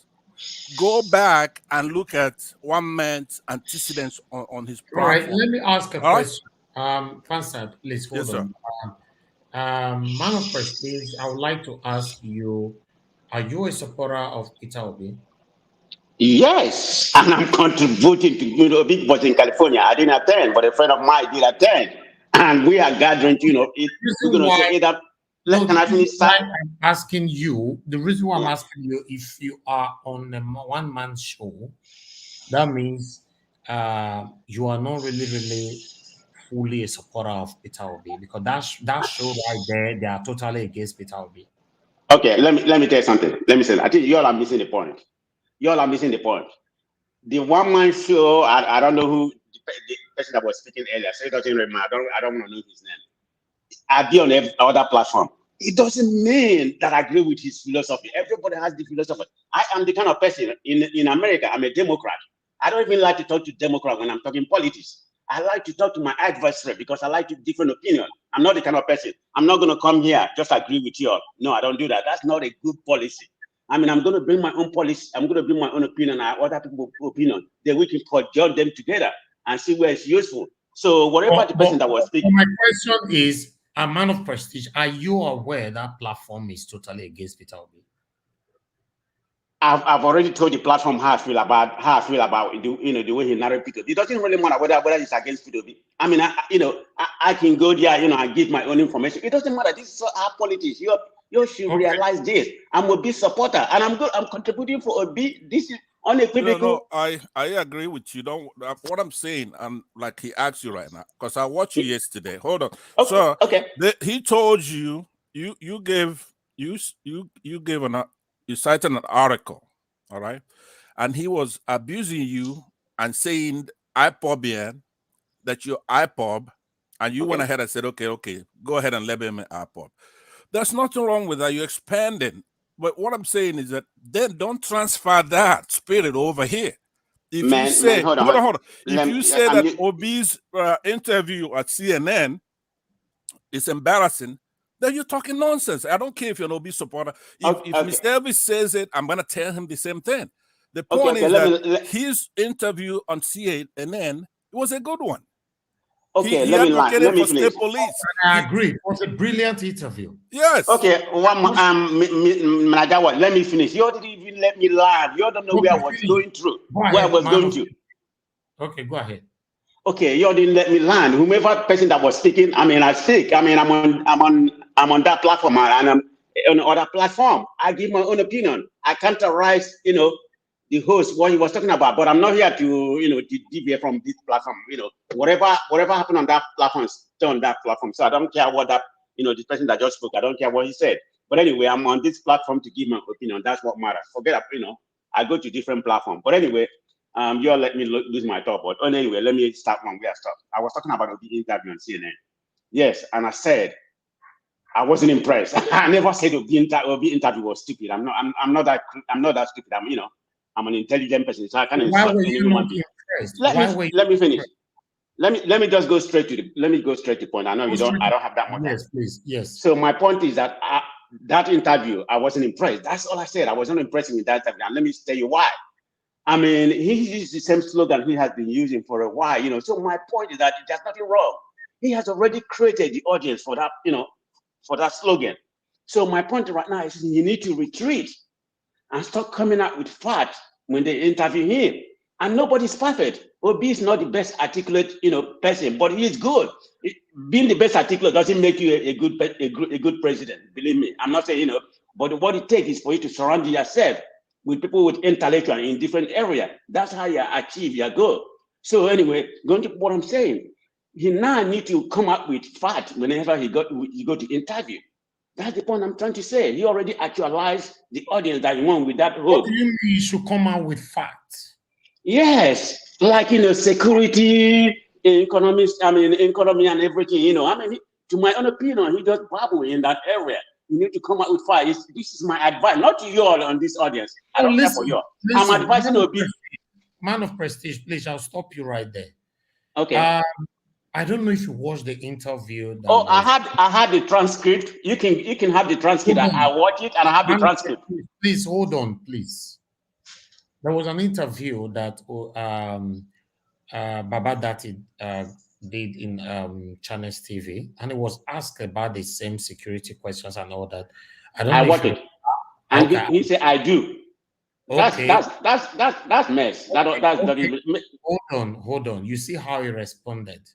Go back and look at one man's antecedents on his platform. All right, let me ask a question. Fansad, please hold on. Man of Prestige, I would like to ask you, are you a supporter of Peter Obi? Yes, and I'm contributing to a big boss in California. I didn't attend, but a friend of mine did attend, and we are gathering. We're going to say that. Can I finish? I'm asking you. The reason why I'm asking you, if you are on a one-man show, that means you are not really fully a supporter of Peter Obi, because that show right there, they are totally against Peter Obi. Okay, let me tell you something. Let me say, I think you all are missing the point. The one-man show, I don't know who the person that was speaking earlier, so it doesn't really matter. I don't want to know his name. I'll be on every other platform. It doesn't mean that I agree with his philosophy. Everybody has the philosophy. I am the kind of person in America, I'm a Democrat. I don't even like to talk to Democrats when I'm talking politics. I like to talk to my adversary because I like different opinion. I'm not the kind of person. I'm not going to come here just agree with you all. No, I don't do that. That's not a good policy. I mean, I'm going to bring my own policy. I'm going to bring my own opinion and other people's opinion. Then we can conjure them together and see where it's useful. So whatever the person that was speaking. My question is, A man of prestige, are you aware that platform is totally against Peter Obi? I've already told the platform how I feel about the way he narrated Peter. It doesn't really matter whether it's against Peter. I mean, I can go there, and give my own information. It doesn't matter. This is our politics. You should realize this. I'm a big supporter, and I'm good. I'm contributing for a big. This is unequivocal. No, I agree with you. Don't what I'm saying, and like he asked you right now, because I watched you yesterday. Hold on, so he told you you cited an article, all right, and he was abusing you and saying IPOBian, that you're IPOB, and you went ahead and said, okay, go ahead and label him an IPOB. There's nothing wrong with that. You're expanding. But what I'm saying is that then don't transfer that spirit over here. If you say, hold on. If you say that Obi's interview at CNN is embarrassing, then you're talking nonsense. I don't care if you're an Obi supporter. If Mr. Elvis says it, I'm going to tell him the same thing. The point is that his interview on CNN was a good one. Okay, he advocated for state police. I agree. It was a brilliant interview. Yes. Okay, Manajawa, let me finish. You didn't even let me laugh. You don't know where I was going through. Where I was going to. Okay, go ahead. Okay, you didn't let me land. Whomever person that was speaking, I speak. I'm on that platform, and I'm on other platform. I give my own opinion. I counterize, the host what he was talking about, but I'm not here to deviate from this platform. Whatever happened on that platform is still on that platform. So I don't care what that the person that just spoke, I don't care what he said. But anyway, I'm on this platform to give my opinion. That's what matters. Forget I go to different platforms. But anyway, you let me lose my thought. But anyway, let me start from where I stopped. I was talking about the interview on CNN. Yes, and I said I wasn't impressed. I never said the interview was stupid. I'm not that stupid. I'm an intelligent person, so I can't insult any human being. Let me finish. Let me just go straight to the point. I know I don't have that much time. Yes, please. Yes. So my point is that that interview, I wasn't impressed. That's all I said. I wasn't impressed with that interview. And let me tell you why. He used the same slogan he has been using for a while. So my point is that there's nothing wrong. He has already created the audience for that, for that slogan. So my point right now is you need to retreat and stop coming out with facts when they interview him. And nobody's perfect. Obi is not the best articulate, person, but he is good. Being the best articulate doesn't make you a good president. Believe me, I'm not saying, but what it takes is for you to surround yourself with people with intellectual in different areas. That's how you achieve your goal. So anyway, going to what I'm saying, he now need to come up with facts whenever he go to interview. That's the point I'm trying to say. He already actualized the audience that he want with that hope. What do you mean you should come out with facts? Yes, like security, economy and everything. To my own opinion, he just babble in that area. You need to come out with facts. This is my advice, not to you all on this audience. I don't care for you. I'm advising Obi. Man of prestige, please. I'll stop you right there. Okay. I don't know if you watched the interview. I had the transcript. You can have the transcript. I watch it and I have the transcript. Please hold on, please. There was an interview that Baba Dati did in Channels TV, and it was asked about the same security questions and all that. I watched it, and he said, "I do." Okay. That's mess. Hold on. You see how he responded?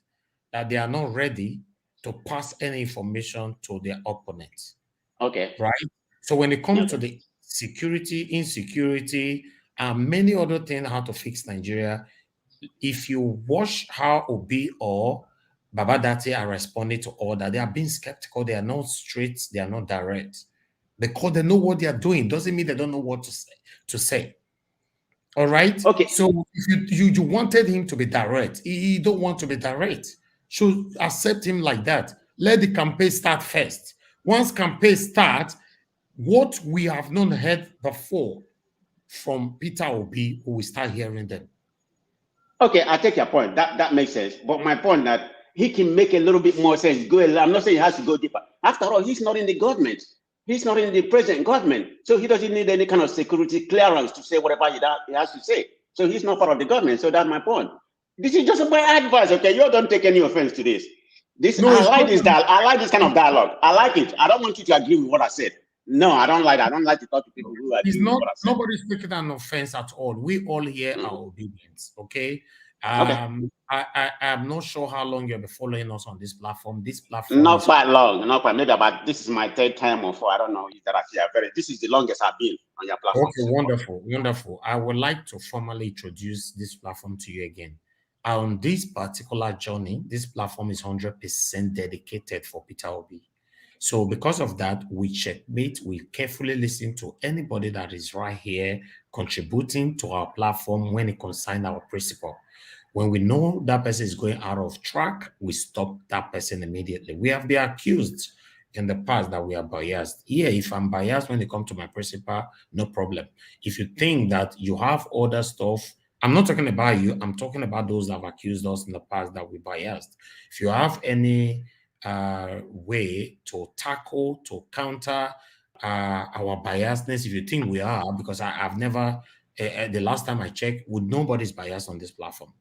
That they are not ready to pass any information to their opponents. Okay. Right? So when it comes to the security, insecurity, and many other things, how to fix Nigeria, if you watch how Obi or Baba Dati are responding to all that, they are being skeptical. They are not straight. They are not direct. Because they know what they are doing. Doesn't mean they don't know what to say. All right? Okay. So if you wanted him to be direct, he don't want to be direct. Should accept him like that. Let the campaign start first. Once campaign starts, what we have not heard before from Peter Obi, we will start hearing them. Okay, I take your point. That makes sense. But my point that he can make a little bit more sense. I'm not saying he has to go deeper. After all, he's not in the government. He's not in the present government. So he doesn't need any kind of security clearance to say whatever he has to say. So he's not part of the government. So that's my point. This is just my advice, okay? You don't take any offense to this. I like this dialogue. I like this kind of dialogue. I like it. I don't want you to agree with what I said. No, I don't like that. I don't like to talk to people who agree with what I said. Nobody's taking an offense at all. We all here are obedient. Okay. Okay. I am not sure how long you'll be following us on this platform. This platform not quite long, not quite. Maybe about this is my third time or four. I don't know. This is the longest I've been on your platform. Okay, wonderful, wonderful. I would like to formally introduce this platform to you again. On this particular journey, this platform is 100% dedicated for Peter Obi. So because of that, we checkmate, we carefully listen to anybody that is right here contributing to our platform when it concerns our principle. When we know that person is going out of track, we stop that person immediately. We have been accused in the past that we are biased. Yeah, if I'm biased when it comes to my principle, no problem. If you think that you have other stuff, I'm not talking about you, I'm talking about those that have accused us in the past that we biased. If you have any way to tackle, to counter our biasness, if you think we are, because I've never, the last time I checked, nobody's biased on this platform.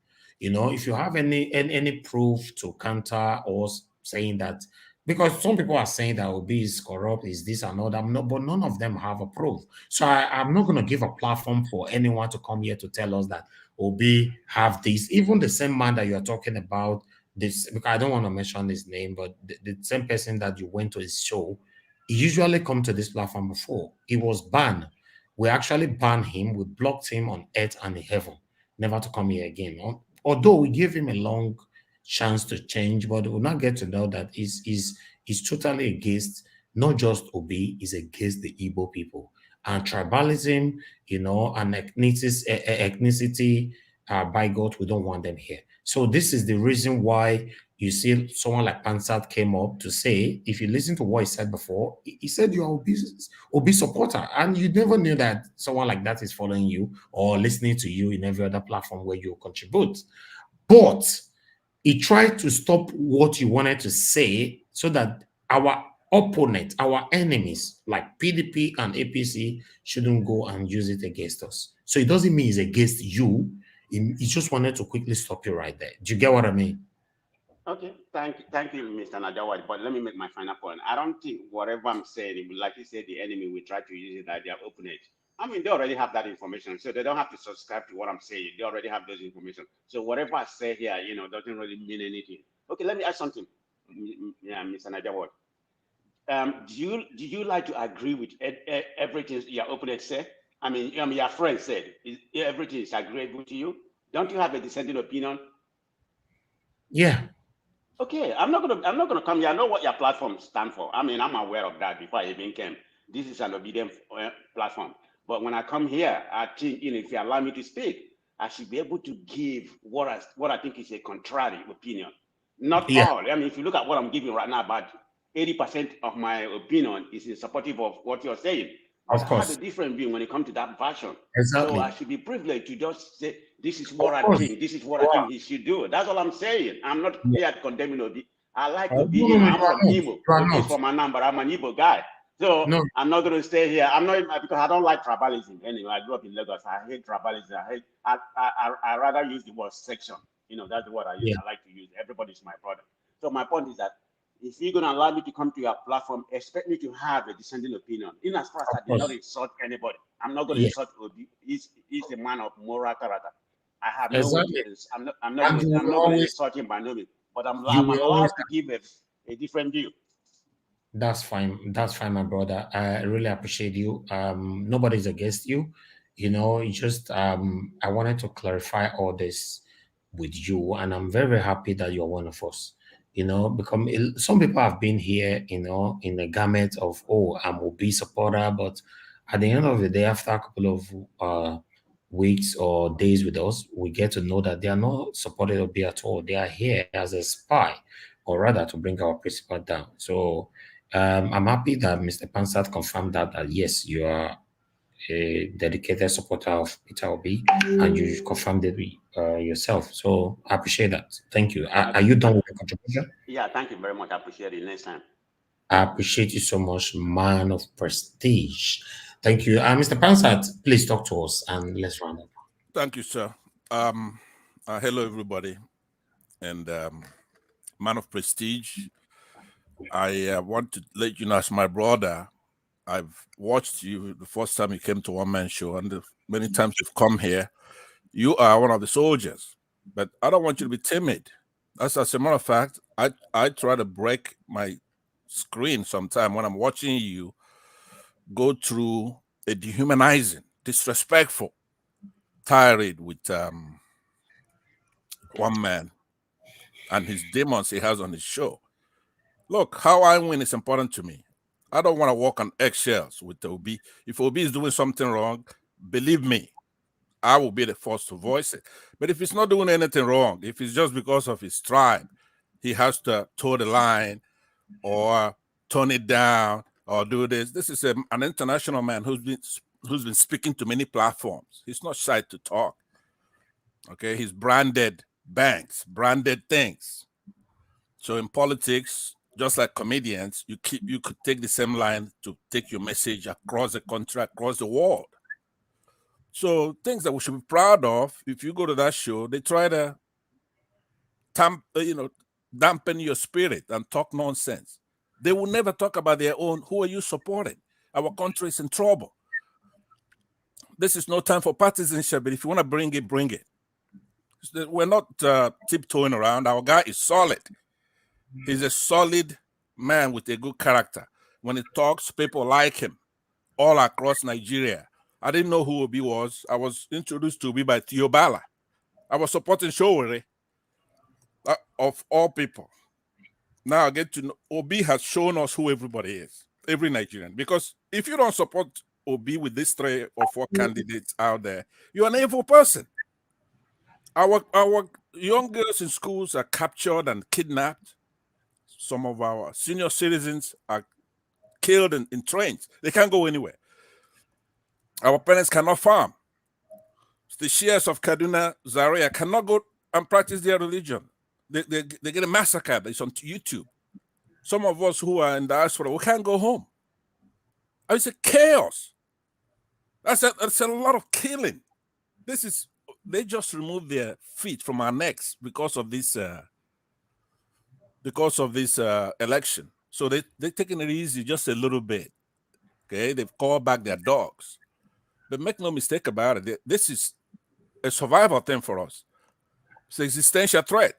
You know, if you have any proof to counter us saying that, because some people are saying that Obi is corrupt, is this and all that, but none of them have a proof. So I'm not going to give a platform for anyone to come here to tell us that Obi have this. Even the same man that you're talking about, this, because I don't want to mention his name, but the same person that you went to his show, he usually come to this platform before. He was banned. We actually banned him. We blocked him on earth and in heaven, never to come here again. Although we gave him a long chance to change, but we'll not get to know that he's totally against not just Obi, he's against the Igbo people. And tribalism, you know, and ethnicity, by God, we don't want them here. So this is the reason why you see someone like Pansat came up to say, if you listen to what he said before, he said you are Obi supporter, and you never knew that someone like that is following you or listening to you in every other platform where you contribute. But he tried to stop what you wanted to say so that our opponent, our enemies like PDP and APC shouldn't go and use it against us. So it doesn't mean he's against you. He just wanted to quickly stop you right there. Do you get what I mean? Okay, thank you, Mr. Najawad. But let me make my final point. I don't think whatever I'm saying, like you said, the enemy will try to use it at their opponent. I mean, they already have that information, so they don't have to subscribe to what I'm saying. They already have those information. So whatever I say here, you know, doesn't really mean anything. Okay, let me ask something, yeah, Mr. Najawad. Do you like to agree with everything your opponent said? I mean, your friend said everything is agreeable to you. Don't you have a dissenting opinion? Yeah. Okay, I'm not gonna come here. I know what your platform stands for. I mean, I'm aware of that before I even came. This is an obedient platform. But when I come here, I think, you know, if you allow me to speak, I should be able to give what I think is a contrary opinion. Not all. I mean, if you look at what I'm giving right now, about 80% of my opinion is in supportive of what you're saying. Of course. I have a different view when it comes to that version. Exactly. So I should be privileged to just say, this is what I think. This is what I think he should do. That's all I'm saying. I'm not here condemning Obi. I like Obi. I'm from Igbo. Obi is from Anam, but I'm an Igbo guy. So I'm not going to stay here. I'm not, because I don't like tribalism. Anyway, I grew up in Lagos. I hate tribalism. I rather use the word section. You know, that's the word I use. I like to use. Everybody's my brother. So my point is that if you're going to allow me to come to your platform, expect me to have a dissenting opinion. In as far as I did not insult anybody, I'm not going to insult Obi. He's a man of moral character. I have no words. I'm not going to insult him by no means, but I'm allowed to give a different view. That's fine. That's fine, my brother. I really appreciate you. Nobody's against you. You know, it's just I wanted to clarify all this with you, and I'm very, very happy that you're one of us. You know, because some people have been here, you know, in the gamut of, oh, I'm Obi supporter, but at the end of the day, after a couple of weeks or days with us, we get to know that they are not supported Obi at all. They are here as a spy, or rather to bring our principal down. So I'm happy that Mr. Pansat confirmed that yes, you are a dedicated supporter of Peter Obi, and you confirmed it yourself. So I appreciate that. Thank you. Are you done with the contribution? Yeah, thank you very much. I appreciate it. Next time. I appreciate you so much, man of prestige. Thank you. Mr. Pansat, please talk to us and let's round up. Thank you, sir. Hello, everybody. And man of prestige. I want to let you know, as my brother, I've watched you the first time you came to One Man Show, and the many times you've come here. You are one of the soldiers, but I don't want you to be timid. As a matter of fact, I try to break my screen sometime when I'm watching you go through a dehumanizing, disrespectful tirade with one man and his demons he has on his show. Look, how I win is important to me. I don't want to walk on eggshells with Obi. If Obi is doing something wrong, believe me, I will be the first to voice it. But if he's not doing anything wrong, if it's just because of his tribe, he has to toe the line or tone it down or do this. This is an international man who's been speaking to many platforms. He's not shy to talk. Okay, he's branded banks, branded things. So in politics, just like comedians, you could take the same line to take your message across the country, across the world. So things that we should be proud of. If you go to that show, they try to dampen your spirit and talk nonsense. They will never talk about their own. Who are you supporting? Our country is in trouble. This is no time for partisanship, but if you want to bring it, bring it. We're not tiptoeing around. Our guy is solid. He's a solid man with a good character. When he talks, people like him all across Nigeria. I didn't know who Obi was. I was introduced to Obi by Theobala. I was supporting Showere, of all people. Now I get to know Obi has shown us who everybody is, every Nigerian. Because if you don't support Obi with these 3 or 4 candidates out there, you're an evil person. Our young girls in schools are captured and kidnapped. Some of our senior citizens are killed in trains. They can't go anywhere. Our parents cannot farm. The Shias of Kaduna, Zaria cannot go and practice their religion. They get massacred. It's on YouTube. Some of us who are in diaspora, we can't go home. It's a chaos. That's a lot of killing. They just removed their feet from our necks because of this election. So they're taking it easy just a little bit. Okay, they've called back their dogs. But make no mistake about it, this is a survival thing for us. It's an existential threat.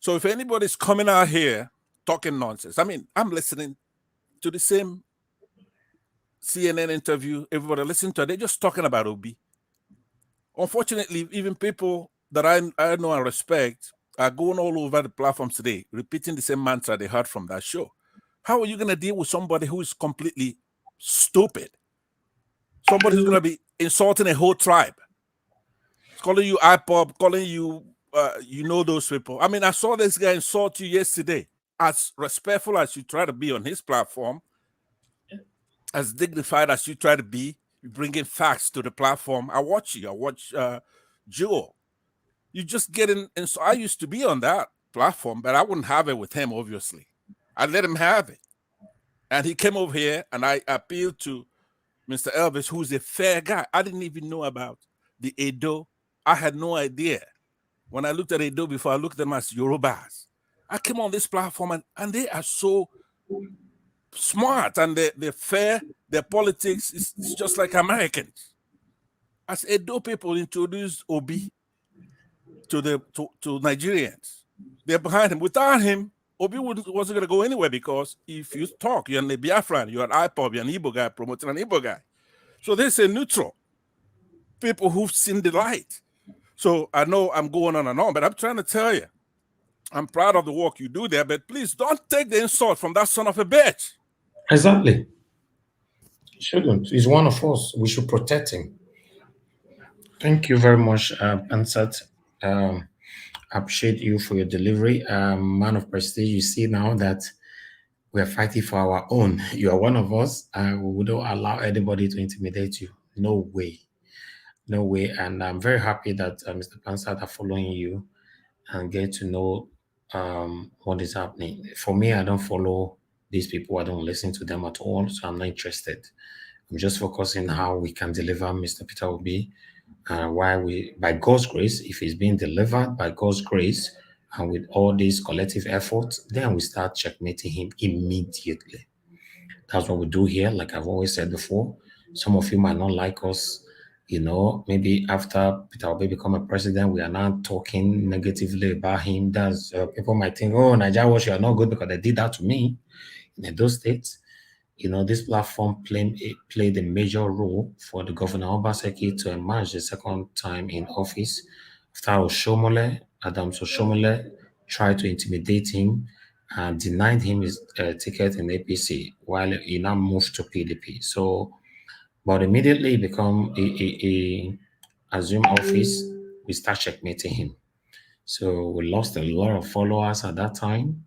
So if anybody's coming out here talking nonsense, I mean, I'm listening to the same CNN interview, everybody listening to it, they're just talking about Obi. Unfortunately, even people that I know and respect are going all over the platforms today, repeating the same mantra they heard from that show. How are you going to deal with somebody who is completely stupid? Somebody who's going to be insulting a whole tribe, calling you IPOP, calling you, those people. I mean, I saw this guy insult you yesterday. As respectful as you try to be on his platform, as dignified as you try to be, you bring in facts to the platform. I watch you. I watch Jewel. You just get in. And so I used to be on that platform, but I wouldn't have it with him, obviously. I let him have it. And he came over here, and I appealed to Mr. Elvis, who's a fair guy. I didn't even know about the Edo. I had no idea. When I looked at Edo before, I looked at them as Yorubas. I came on this platform, and they are so smart, and they're fair. Their politics is just like Americans. As Edo people introduced Obi to Nigerians, they're behind him. Without him, Obi wasn't going to go anywhere, because if you talk, you're a Biafran, you're an IPOB, you're an Igbo guy promoting an Igbo guy. So they say neutral. People who've seen the light. So I know I'm going on and on, but I'm trying to tell you, I'm proud of the work you do there, but please don't take the insult from that son of a bitch. Exactly. Shouldn't. He's one of us. We should protect him. Thank you very much, Ansat. Appreciate you for your delivery. Man of prestige, you see now that we're fighting for our own. You are one of us. We don't allow anybody to intimidate you. No way. No way. And I'm very happy that Mr. Pansat are following you and get to know what is happening. For me, I don't follow these people. I don't listen to them at all. So I'm not interested. I'm just focusing how we can deliver Mr. Peter Obi. Why we, by God's grace, if he's being delivered by God's grace, And with all these collective efforts, then we start checkmating him immediately. That's what we do here. Like I've always said before, some of you might not like us. Maybe after Peter Obi become a president, we are now talking negatively about him. That's people might think, oh, Nigeria Watch, you are not good because they did that to me in those states. This platform played a major role for the Governor Obaseki to emerge the second time in office after Adams Oshomole tried to intimidate him and denied him his ticket in APC while he now moved to PDP. But immediately he assumed office, we start checkmating him. So we lost a lot of followers at that time.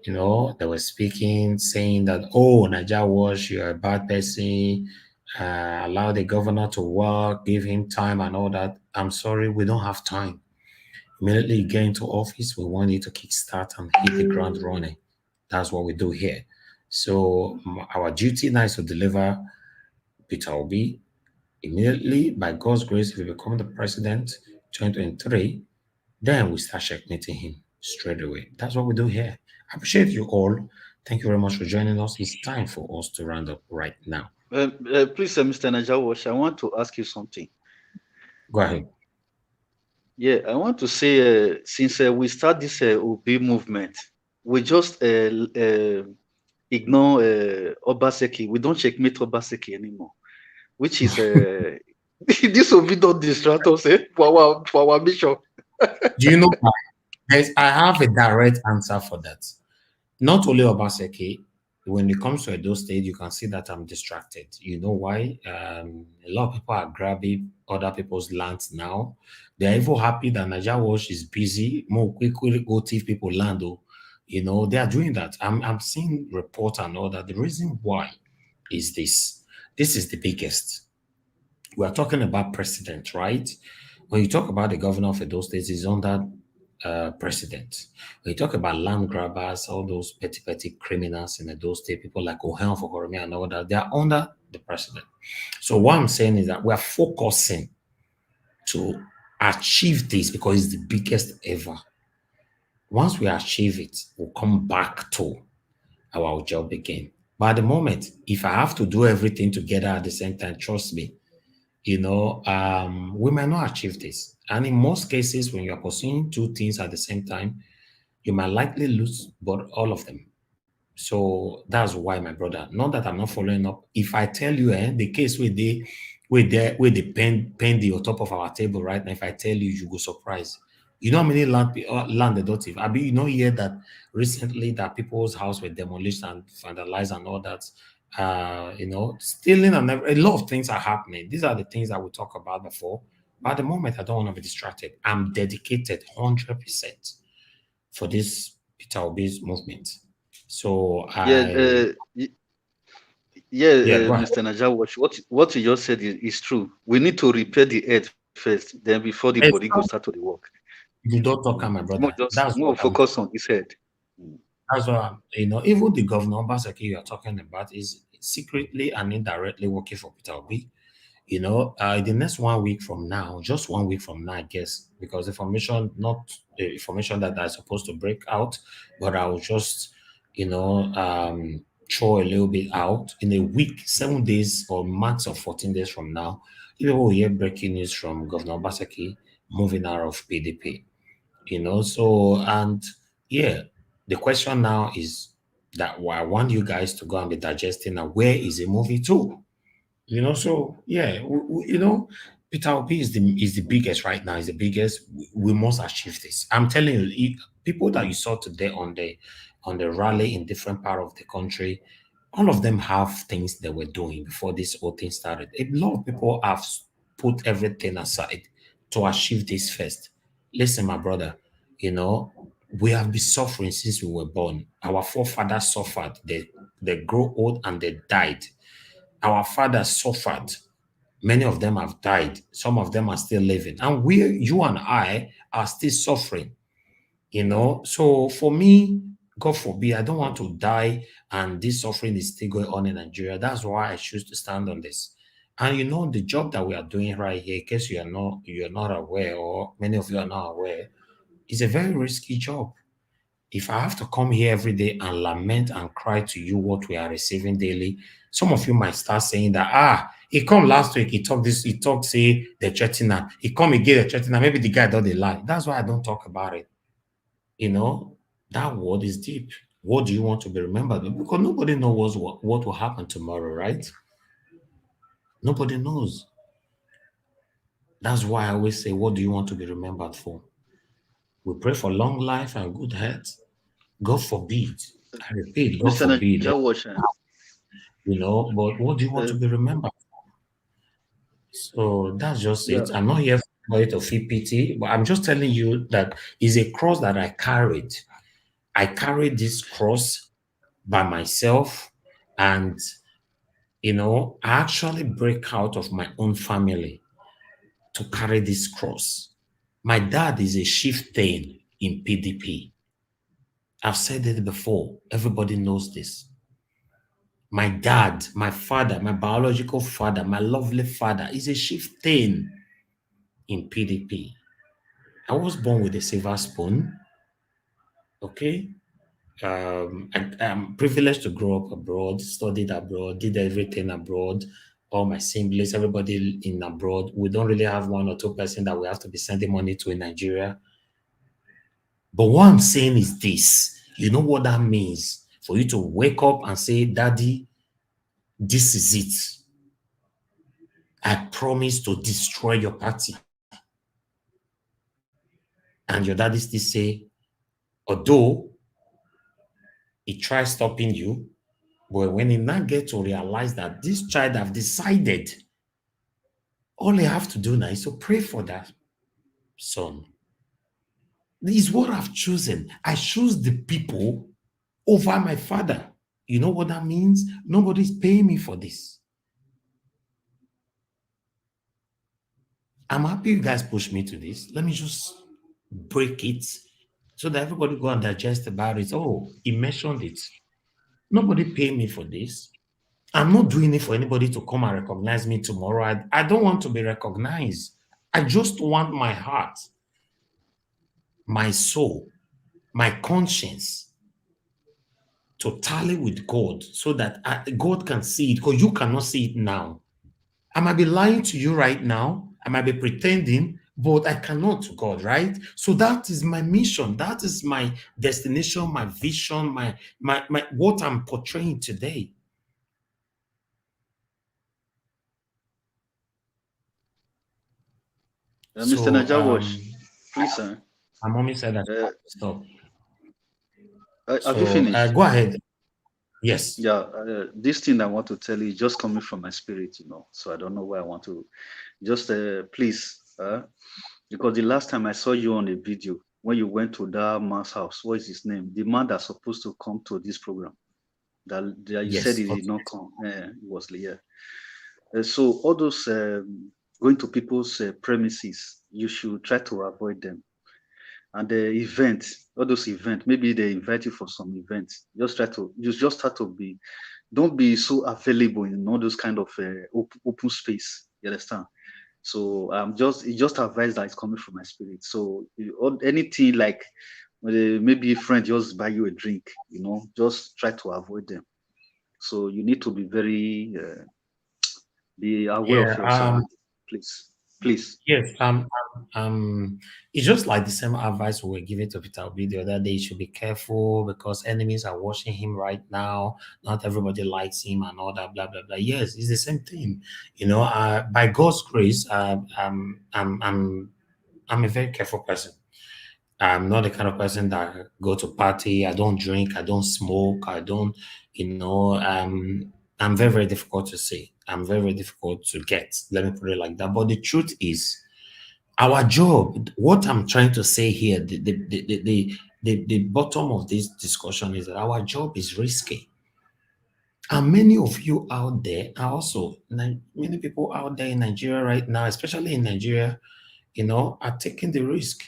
They were speaking, saying that, oh, Nigeria Watch, you're a bad person, allow the governor to work, give him time and all that. I'm sorry, we don't have time. Immediately you get into office, we want you to kickstart and hit the ground running. That's what we do here. So our duty now is to deliver Peter Obi immediately. By God's grace, if we become the president 2023, then we start checkmating him straight away. That's what we do here. I appreciate you all. Thank you very much for joining us. It's time for us to round up right now. Please, Mr. Najawash, I want to ask you something. Go ahead. Yeah, I want to say, since we start this OB movement, we just ignore Obaseki. We don't checkmate Obaseki anymore, which is this will be not distract us for our mission. Do you know why? I have a direct answer for that. Not only Obaseki, when it comes to Edo State, you can see that I'm distracted. You know why? A lot of people are grabbing other people's lands now. They're even happy that Nigeria Watch is busy. More quickly go thief people land. They are doing that. I'm seeing reports and all that. The reason why is this. This is the biggest. We are talking about president, right? When you talk about the governor of Edo State, he's under president. When you talk about land grabbers, all those petty criminals in Edo State, people like Ohen for Oromia and all that, they are under the president. So what I'm saying is that we are focusing to achieve this because it's the biggest ever. Once we achieve it, we'll come back to our job again. But at the moment, if I have to do everything together at the same time, trust me, we might not achieve this. And in most cases, when you're pursuing two things at the same time, you might likely lose but all of them. So that's why, my brother, not that I'm not following up. If I tell you the case where they pen on top of our table right now, if I tell you, you go surprised. You know how many land adoptive? I mean, hear that recently that people's house were demolished and vandalized and all that. Stealing and a lot of things are happening. These are the things that we talked about before. But at the moment, I don't want to be distracted. I'm dedicated 100% for this Peter Obi's movement. So Mr. Najawash, what you just said is true. We need to repair the earth first, then before the body goes start to the work. You don't talk, my brother. That's more focus on his head. That's what even the governor Obaseki you are talking about is secretly and indirectly working for Peter Obi. The next 1 week from now, just 1 week from now, I guess, because not the information that I'm supposed to break out, but I will just, throw a little bit out in a week, 7 days or max of 14 days from now. You will hear breaking news from Governor Obaseki moving out of PDP. The question now is that I want you guys to go and be digesting now, where is the movie to? Peter Obi is the biggest right now, is the biggest. We must achieve this. I'm telling you, people that you saw today on the rally in different part of the country, all of them have things they were doing before this whole thing started. A lot of people have put everything aside to achieve this first. Listen, my brother, we have been suffering since we were born. Our forefathers suffered. They grow old and they died. Our fathers suffered. Many of them have died. Some of them are still living. And you and I are still suffering. So for me, God forbid, I don't want to die and this suffering is still going on in Nigeria. That's why I choose to stand on this. And the job that we are doing right here, in case you're not aware, or many of you are not aware, It's a very risky job. If I have to come here every day and lament and cry to you what we are receiving daily, some of you might start saying that, he come last week, he talked this, he talked, say, the Chetina. He come again, the Chetina. Maybe the guy thought they lie. That's why I don't talk about it. You know, that word is deep. What do you want to be remembered? Because nobody knows what will happen tomorrow, right? Nobody knows. That's why I always say, what do you want to be remembered for? We pray for long life and good health. God forbid. I repeat, God Mr. forbid. Najawash, You know, but what do you want to be remembered for? So that's just it. I'm not here for anybody to feel pity, but I'm just telling you that is a cross that I carried. I carried this cross by myself, and you know, I actually break out of my own family to carry this cross. My dad is a chieftain in PDP. I've said it before. Everybody knows this. My dad, my father, my biological father, my lovely father is a chieftain in PDP. I was born with a silver spoon. Okay. I'm privileged to grow up abroad, studied abroad, did everything abroad. All my siblings, everybody in abroad. We don't really have one or two person that we have to be sending money to in Nigeria. But what I'm saying is this. You know what that means? For you to wake up and say, Daddy, this is it. I promise to destroy your party. And your daddy still say, although he tries stopping you, but when he now get to realize that this child have decided, all he have to do now is to pray for that son. This is what I've chosen. I choose the people over my father. You know what that means? Nobody's paying me for this. I'm happy you guys pushed me to this. Let me just break it so that everybody go and digest about it. Oh, he mentioned it. Nobody pay me for this. I'm not doing it for anybody to come and recognize me tomorrow. I don't want to be recognized. I just want my heart, my soul, my conscience to tally with God so that God can see it, because you cannot see it now. I might be lying to you right now. I might be pretending, but I cannot to God, right? So that is my mission. That is my destination, my vision, my what I'm portraying today. Mr. Najawash, please, sir. My mommy said that stop. Have you finished? Go ahead. Yes. Yeah, this thing I want to tell you is just coming from my spirit, you know. So I don't know why I want to. Just please, because the last time I saw you on a video when you went to that man's house, what is his name? The man that's supposed to come to this program. That you Yes, said he did not come. It was here. So all those going to people's premises, you should try to avoid them. And the event, all those events, maybe they invite you for some events. Just try to, you just have to be, don't be so available in all those kind of open space. You understand? So it just advice that is coming from my spirit. So anything like maybe a friend just buy you a drink, you know, just try to avoid them. So you need to be very be aware of yourself, please. Yes, it's just like the same advice we were giving to Peter Obi the other day. You should be careful because enemies are watching him right now. Not everybody likes him and all that, blah blah blah. Yes, it's the same thing. You know, by God's grace, I'm a very careful person. I'm not the kind of person that go to party. I don't drink. I don't smoke. I don't, you know, I'm very, very difficult to say. I'm very, very difficult to get. Let me put it like that. But the truth is, our job, what I'm trying to say here, the bottom of this discussion is that our job is risky. And many of you out there are also, many people out there in Nigeria right now, especially in Nigeria, you know, are taking the risk.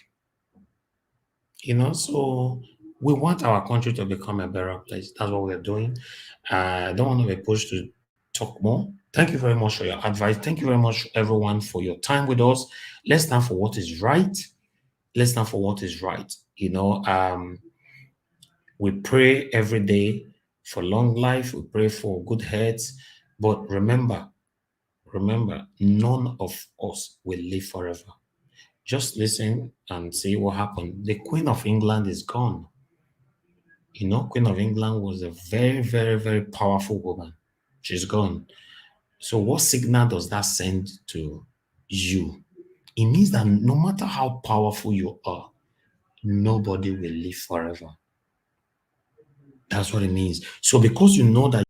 You know, so we want our country to become a better place. That's what we're doing. I don't want to be pushed to talk more. Thank you very much for your advice. Thank you very much, everyone, for your time with us. Let's stand for what is right. let's stand for what is right. We pray every day for long life. We pray for good health. But remember, none of us will live forever. Just listen and see what happened. The Queen of England is gone. Queen of England was a very, very, very powerful woman. She's gone. So what signal does that send to you? It means that no matter how powerful you are, nobody will live forever. That's what it means. So because you know that